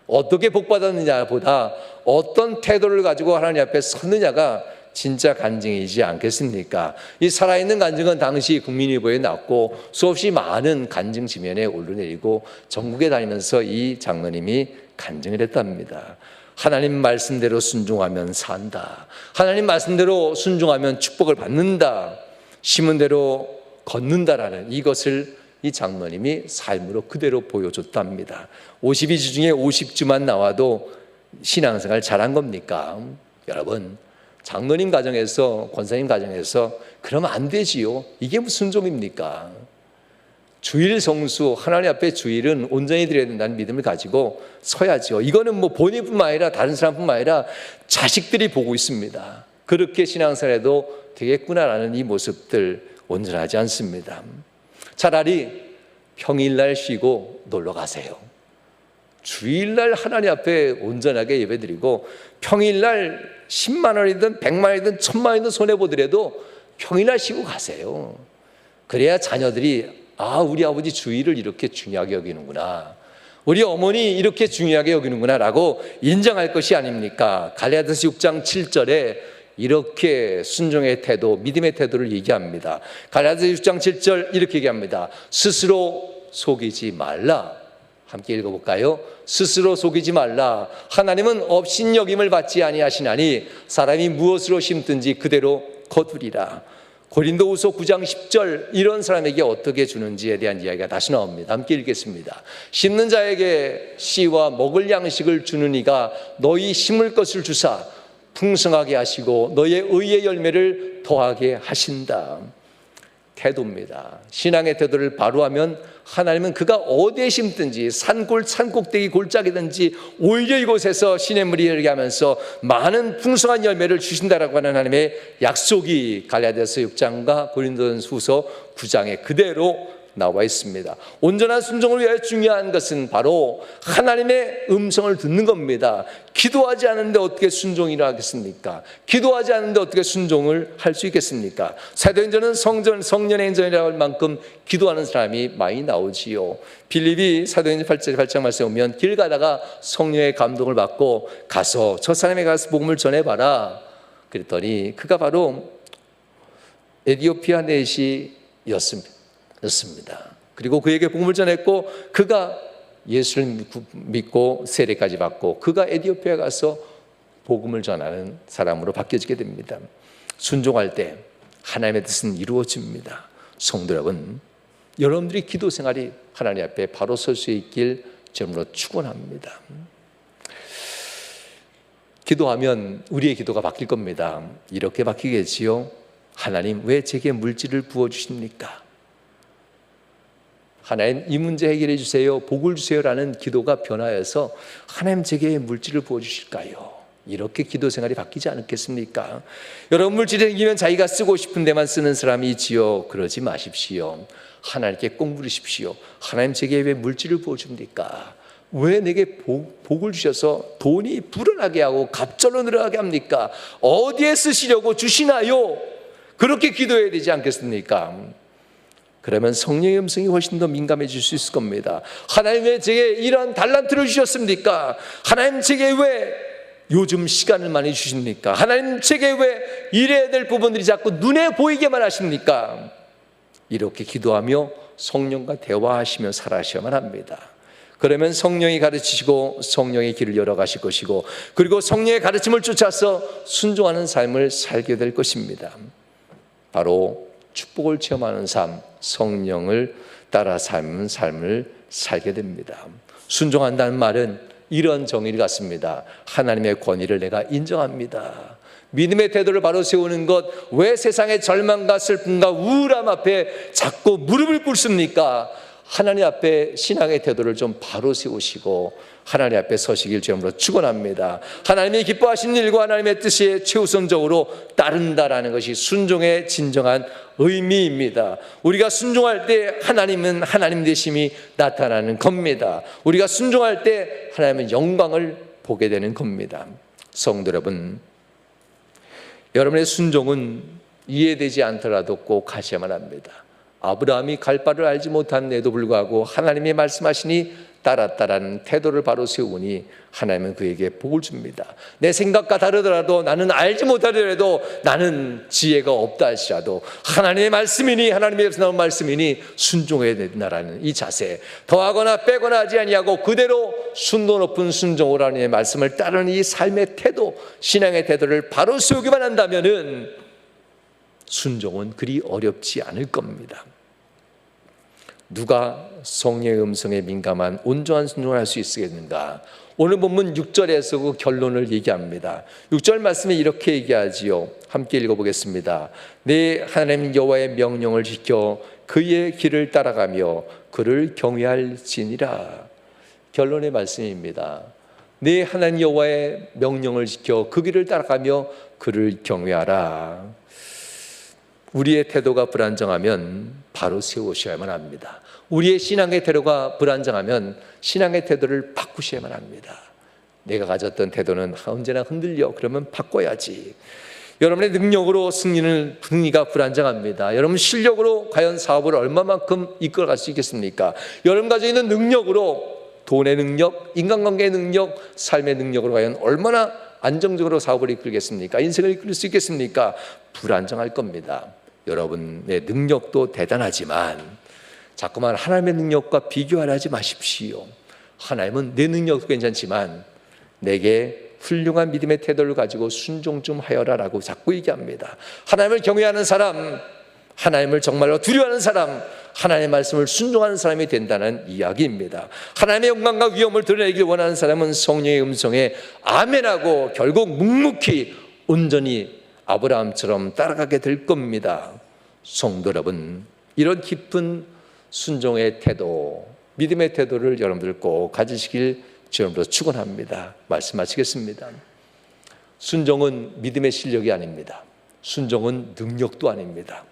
어떻게 복받았느냐보다 어떤 태도를 가지고 하나님 앞에 섰느냐가 진짜 간증이지 않겠습니까? 이 살아있는 간증은 당시 국민일보에 났고 수없이 많은 간증 지면에 올려내리고 전국에 다니면서 이 장로님이 간증을 했답니다. 하나님 말씀대로 순종하면 산다. 하나님 말씀대로 순종하면 축복을 받는다. 심은 대로 걷는다라는 이것을 이 장로님이 삶으로 그대로 보여줬답니다. 52주 중에 50주만 나와도 신앙생활 잘한 겁니까? 여러분, 장로님 가정에서, 권사님 가정에서 그러면 안 되지요. 이게 무슨 종입니까? 주일 성수, 하나님 앞에 주일은 온전히 드려야 된다는 믿음을 가지고 서야죠. 이거는 뭐 본인뿐만 아니라 다른 사람뿐만 아니라 자식들이 보고 있습니다. 그렇게 신앙생활해도 되겠구나라는 이 모습들 온전하지 않습니다. 차라리 평일날 쉬고 놀러 가세요. 주일날 하나님 앞에 온전하게 예배드리고 평일날 10만 원이든 100만 원이든 1000만 원이든 손해보더라도 평일날 쉬고 가세요. 그래야 자녀들이 우리 아버지 주일을 이렇게 중요하게 여기는구나, 우리 어머니 이렇게 중요하게 여기는구나 라고 인정할 것이 아닙니까? 갈라디아서 6장 7절에 이렇게 순종의 태도, 믿음의 태도를 얘기합니다. 갈라디아서 6장 7절 이렇게 얘기합니다. 스스로 속이지 말라. 함께 읽어볼까요? 스스로 속이지 말라. 하나님은 업신여김을 받지 아니하시나니 사람이 무엇으로 심든지 그대로 거두리라. 고린도후서 9장 10절 이런 사람에게 어떻게 주는지에 대한 이야기가 다시 나옵니다. 함께 읽겠습니다. 심는 자에게 씨와 먹을 양식을 주는 이가 너희 심을 것을 주사 풍성하게 하시고 너의 의의 열매를 더하게 하신다. 태도입니다. 신앙의 태도를 바로 하면 하나님은 그가 어디에 심든지 산꼭대기 골짜기든지 오히려 이곳에서 시냇물이 흐르게 하면서 많은 풍성한 열매를 주신다라고 하는 하나님의 약속이 갈라디아서 6장과 고린도전후서 9장에 그대로 나와 있습니다. 온전한 순종을 위하여 중요한 것은 바로 하나님의 음성을 듣는 겁니다. 기도하지 않는데 어떻게 순종을 하겠습니까? 기도하지 않는데 어떻게 순종을 할 수 있겠습니까? 사도행전은 성령의 행전이라고 할 만큼 기도하는 사람이 많이 나오지요. 빌립이 사도행전 8장 말씀에 보면 길 가다가 성령의 감동을 받고 가서 저 사람에 가서 복음을 전해봐라 그랬더니 그가 바로 에티오피아 내시였습니다. 그리고 그에게 복음을 전했고 그가 예수를 믿고 세례까지 받고 그가 에티오피아에 가서 복음을 전하는 사람으로 바뀌어지게 됩니다. 순종할 때 하나님의 뜻은 이루어집니다. 성도 여러분, 여러분들이 기도 생활이 하나님 앞에 바로 설 수 있길 주님으로 축원합니다. 기도하면 우리의 기도가 바뀔 겁니다. 이렇게 바뀌겠지요. 하나님 왜 제게 물질을 부어주십니까? 하나님 이 문제 해결해 주세요, 복을 주세요라는 기도가 변화해서 하나님 제게 물질을 부어주실까요? 이렇게 기도 생활이 바뀌지 않겠습니까? 여러분, 물질이 생기면 자기가 쓰고 싶은 데만 쓰는 사람이 있지요. 그러지 마십시오. 하나님께 꼭 물으십시오. 하나님 제게 왜 물질을 부어줍니까? 왜 내게 복을 주셔서 돈이 불어나게 하고 갑절로 늘어나게 합니까? 어디에 쓰시려고 주시나요? 그렇게 기도해야 되지 않겠습니까? 그러면 성령의 음성이 훨씬 더 민감해질 수 있을 겁니다. 하나님 왜 제게 이런 달란트를 주셨습니까? 하나님 제게 왜 요즘 시간을 많이 주십니까? 하나님 제게 왜 이래야 될 부분들이 자꾸 눈에 보이게만 하십니까? 이렇게 기도하며 성령과 대화하시며 살아셔야만 합니다. 그러면 성령이 가르치시고 성령의 길을 열어가실 것이고, 그리고 성령의 가르침을 쫓아서 순종하는 삶을 살게 될 것입니다. 바로 축복을 체험하는 삶, 성령을 따라 삶은 삶을 살게 됩니다. 순종한다는 말은 이런 정의를 갖습니다. 하나님의 권위를 내가 인정합니다. 믿음의 태도를 바로 세우는 것, 왜 세상의 절망과 슬픔과 우울함 앞에 자꾸 무릎을 꿇습니까? 하나님 앞에 신앙의 태도를 좀 바로 세우시고 하나님 앞에 서시길 주님으로 축원합니다. 하나님이 기뻐하시는 일과 하나님의 뜻에 최우선적으로 따른다라는 것이 순종의 진정한 의미입니다. 우리가 순종할 때 하나님은 하나님 되심이 나타나는 겁니다. 우리가 순종할 때 하나님은 영광을 보게 되는 겁니다. 성도 여러분, 여러분의 순종은 이해되지 않더라도 꼭 하셔야만 합니다. 아브라함이 갈 바를 알지 못한데도 불구하고 하나님이 말씀하시니 따랐다라는 태도를 바로 세우니 하나님은 그에게 복을 줍니다. 내 생각과 다르더라도, 나는 알지 못하더라도, 나는 지혜가 없다 할지라도 하나님의 말씀이니, 하나님에서 나온 말씀이니 순종해야 된다라는 이 자세, 더하거나 빼거나 하지 아니하고 그대로 순도 높은 순종으로 하나님의 말씀을 따르는 이 삶의 태도, 신앙의 태도를 바로 세우기만 한다면은 순종은 그리 어렵지 않을 겁니다. 누가 성령의 음성에 민감한 온전한 순종을 할 수 있겠는가? 오늘 본문 6절에서 그 결론을 얘기합니다. 6절 말씀에 이렇게 얘기하지요. 함께 읽어보겠습니다. 내 하나님 여호와의 명령을 지켜 그의 길을 따라가며 그를 경외할지니라. 결론의 말씀입니다. 내 하나님 여호와의 명령을 지켜 그 길을 따라가며 그를 경외하라. 우리의 태도가 불안정하면 바로 세우셔야만 합니다. 우리의 신앙의 태도가 불안정하면 신앙의 태도를 바꾸셔야만 합니다. 내가 가졌던 태도는 언제나 흔들려. 그러면 바꿔야지. 여러분의 능력으로 승리가 불안정합니다. 여러분 실력으로 과연 사업을 얼마만큼 이끌어갈 수 있겠습니까? 여러분 가지고 있는 능력으로, 돈의 능력, 인간관계의 능력, 삶의 능력으로 과연 얼마나 안정적으로 사업을 이끌겠습니까? 인생을 이끌 수 있겠습니까? 불안정할 겁니다. 여러분의 능력도 대단하지만 자꾸만 하나님의 능력과 비교하지 마십시오. 하나님은 내 능력도 괜찮지만 내게 훌륭한 믿음의 태도를 가지고 순종 좀 하여라라고 자꾸 얘기합니다. 하나님을 경외하는 사람, 하나님을 정말로 두려워하는 사람, 하나님의 말씀을 순종하는 사람이 된다는 이야기입니다. 하나님의 영광과 위엄을 드러내길 원하는 사람은 성령의 음성에 아멘하고 결국 묵묵히 온전히 아브라함처럼 따라가게 될 겁니다. 성도 여러분, 이런 깊은 순종의 태도, 믿음의 태도를 여러분들 꼭 가지시길 주님으로 축원합니다. 말씀하시겠습니다. 순종은 믿음의 실력이 아닙니다. 순종은 능력도 아닙니다.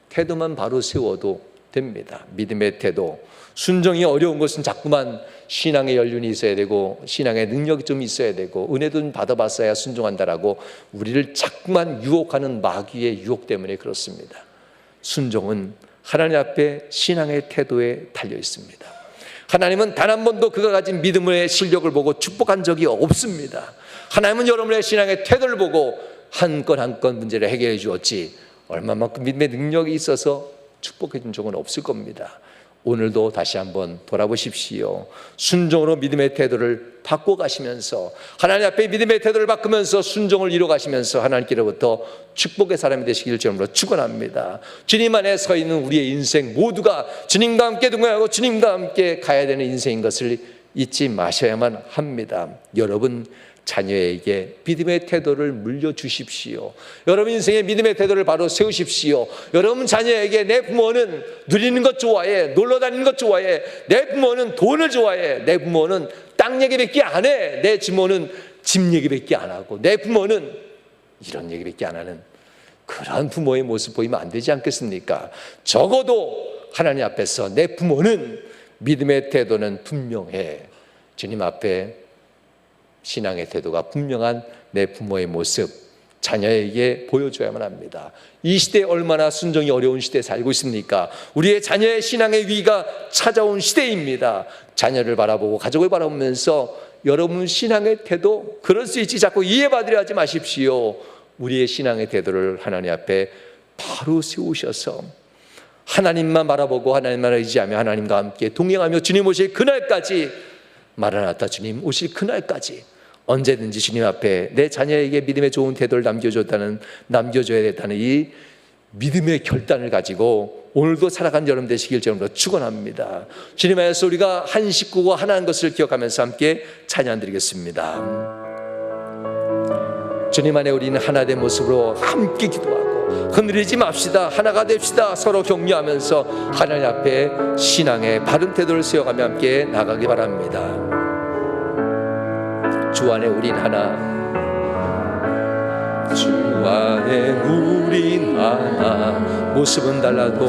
태도만 바로 세워도 됩니다. 믿음의 태도, 순종이 어려운 것은 자꾸만 신앙의 연륜이 있어야 되고 신앙의 능력이 좀 있어야 되고 은혜도 좀 받아봤어야 순종한다라고 우리를 자꾸만 유혹하는 마귀의 유혹 때문에 그렇습니다. 순종은 하나님 앞에 신앙의 태도에 달려 있습니다. 하나님은 단 한 번도 그가 가진 믿음의 실력을 보고 축복한 적이 없습니다. 하나님은 여러분의 신앙의 태도를 보고 한 건 한 건 문제를 해결해 주었지 얼마만큼 믿음의 능력이 있어서 축복해 준 적은 없을 겁니다. 오늘도 다시 한번 돌아보십시오. 순종으로 믿음의 태도를 바꿔가시면서 하나님 앞에 믿음의 태도를 바꾸면서 순종을 이뤄가시면서 하나님께로부터 축복의 사람이 되시길 주님으로 축원합니다. 주님 안에 서 있는 우리의 인생 모두가 주님과 함께 동행하고 주님과 함께 가야 되는 인생인 것을 잊지 마셔야만 합니다. 여러분 자녀에게 믿음의 태도를 물려주십시오. 여러분 인생의 믿음의 태도를 바로 세우십시오. 여러분 자녀에게 내 부모는 누리는 것 좋아해, 놀러 다니는 것 좋아해, 내 부모는 돈을 좋아해, 내 부모는 땅 얘기밖에 안 해, 내 부모는 집 얘기밖에 안 하고, 내 부모는 이런 얘기밖에 안 하는 그런 부모의 모습 보이면 안 되지 않겠습니까? 적어도 하나님 앞에서 내 부모는 믿음의 태도는 분명해. 주님 앞에 신앙의 태도가 분명한 내 부모의 모습 자녀에게 보여줘야만 합니다. 이 시대에 얼마나 순종이 어려운 시대에 살고 있습니까? 우리의 자녀의 신앙의 위기가 찾아온 시대입니다. 자녀를 바라보고 가족을 바라보면서 여러분 신앙의 태도 그럴 수 있지 자꾸 이해받으려 하지 마십시오. 우리의 신앙의 태도를 하나님 앞에 바로 세우셔서 하나님만 바라보고 하나님만 의지하며 하나님과 함께 동행하며 주님 오실 그날까지, 마라나타 주님 오실 그날까지 언제든지 주님 앞에 내 자녀에게 믿음의 좋은 태도를 남겨줘야 됐다는 이 믿음의 결단을 가지고 오늘도 살아간 여러분 되시길 주님으로 축원합니다. 주님 안에서 우리가 한 식구가 하나인 것을 기억하면서 함께 찬양드리겠습니다. 주님 안에 우리는 하나된 모습으로 함께 기도하고 흔들리지 맙시다. 하나가 됩시다. 서로 격려하면서 하나님 앞에 신앙의 바른 태도를 세워가며 함께 나가기 바랍니다. 주 안에 우린 하나, 주 안에 우린 하나. 모습은 달라도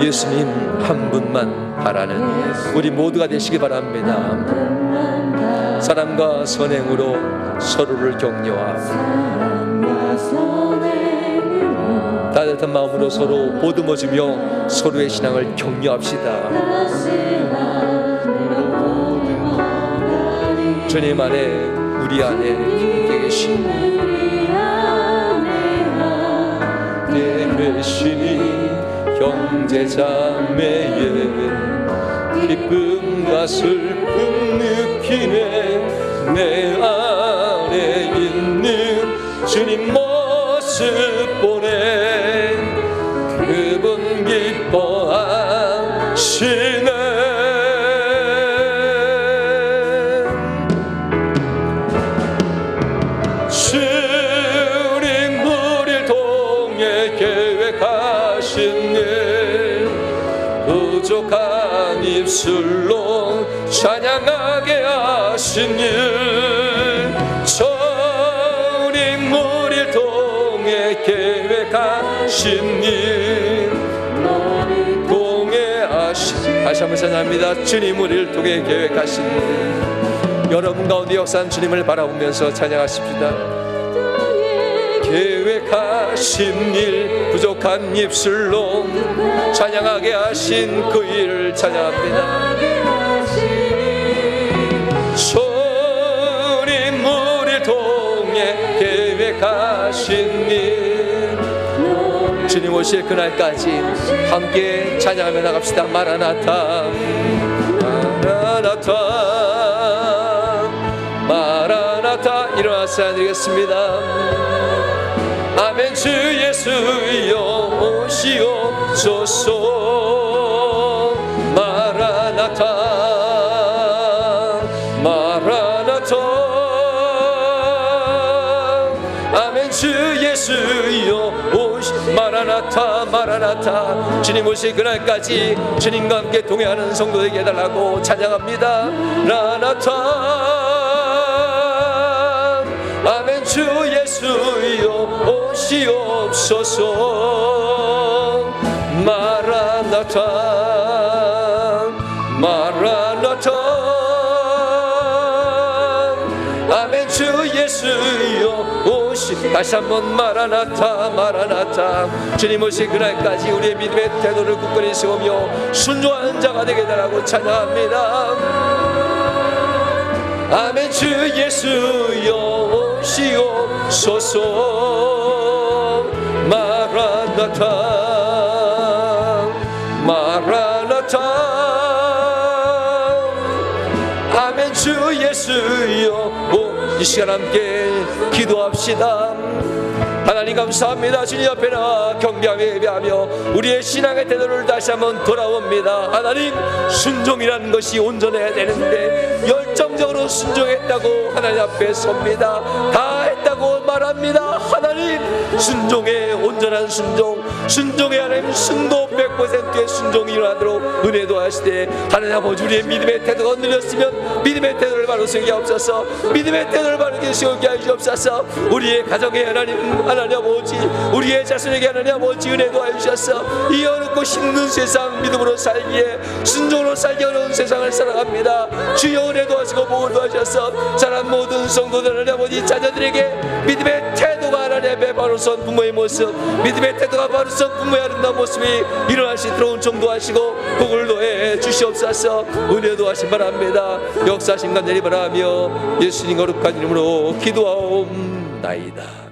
예수님 한 분만 바라는 우리 모두가 되시기 바랍니다. 사랑과 선행으로 서로를 격려하고 따뜻한 마음으로 서로 보듬어주며 서로의 신앙을 격려합시다. 주님 안에 우리 안에 함께 계신 내 배신이 형제자매의 기쁨과 슬픔 느끼네. 내 안에 있는 주님 모습 보내 그분 기뻐하시네. 부족한 입술로 찬양하게 하신 일, 주님 우리를 통해 계획하신 일, 동해하신. 다시 한번 찬양합니다. 주님 우리를 통해 계획하신 일. 여러분 가운데 역사한 주님을 바라보면서 찬양하십시다. 계획하신 일, 부족한 입술로 찬양하게 하신 그 일을 찬양합니다. 주님 우리를 통해 계획하신 일, 주님 오실 그날까지 함께 찬양하며 나갑시다. 마라나타 마라나타 마라나타. 일어나서 찬양드리겠습니다. 아멘. 주 예수여 오시옵소서. 마라나타 마라나타. 아멘. 주 예수여 마라나타 마라나타 마라나타. 주님 오실 그날까지 주님과 함께 동행하는 성도에게 해달라고 찬양합니다. 라나타. 아멘. 주 예수여 오시옵소서. 마라나타 마라나타. 아멘. 주 예수여 오시. 다시 한번 마라나타 마라나타. 주님 오실 그날까지 우리의 믿음의 태도를 굳건히 세우며 순종하는 자가 되게 해달라고 찬양합니다. 아멘. 주 예수여 오시옵소서. 마라나타 마라나타. 아멘. 주 예수여. 이 시간 함께 기도합시다. 하나님 감사합니다. 주님 앞에 나와 경배하며 예배하며 우리의 신앙의 태도를 다시 한번 돌아옵니다. 하나님, 순종이라는 것이 온전해야 되는데 열정적으로 순종했다고 하나님 앞에 섭니다. 다 했다고 말합니다. 하나님, 순종의 온전한 순종, 순종의 하나님 순도 100%의 순종이 일어나도록 은혜도 하시되, 하나님 아버지, 우리의 믿음의 태도가 흔들렸으면 믿음의 태도를 바로 세우게 하옵소서. 믿음의 태도를 바르게 세우게 하시옵소서. 우리의 가정에 하나님 아버지, 우리의 자손에게 하나님 아버지 은혜도 하셔서 이 어렵고 힘든 세상 믿음으로 살기에, 순종으로 살기 어려운 세상을 살아갑니다. 주여 은혜도 하시고 보호도 하셔서 자란 모든 성도들 하나님 아버지 자녀들에게 믿음의 태도가 하나님의 바로 선 부모의 모습, 믿음의 태도가 바로 선 부모의 아름다운 모습이 일어날 수 있도록 정도하시고 복을 더해 주시옵소서. 은혜도 하신 바랍니다. 역사하신 간절히 바라며 예수님 거룩한 이름으로 기도하옵나이다.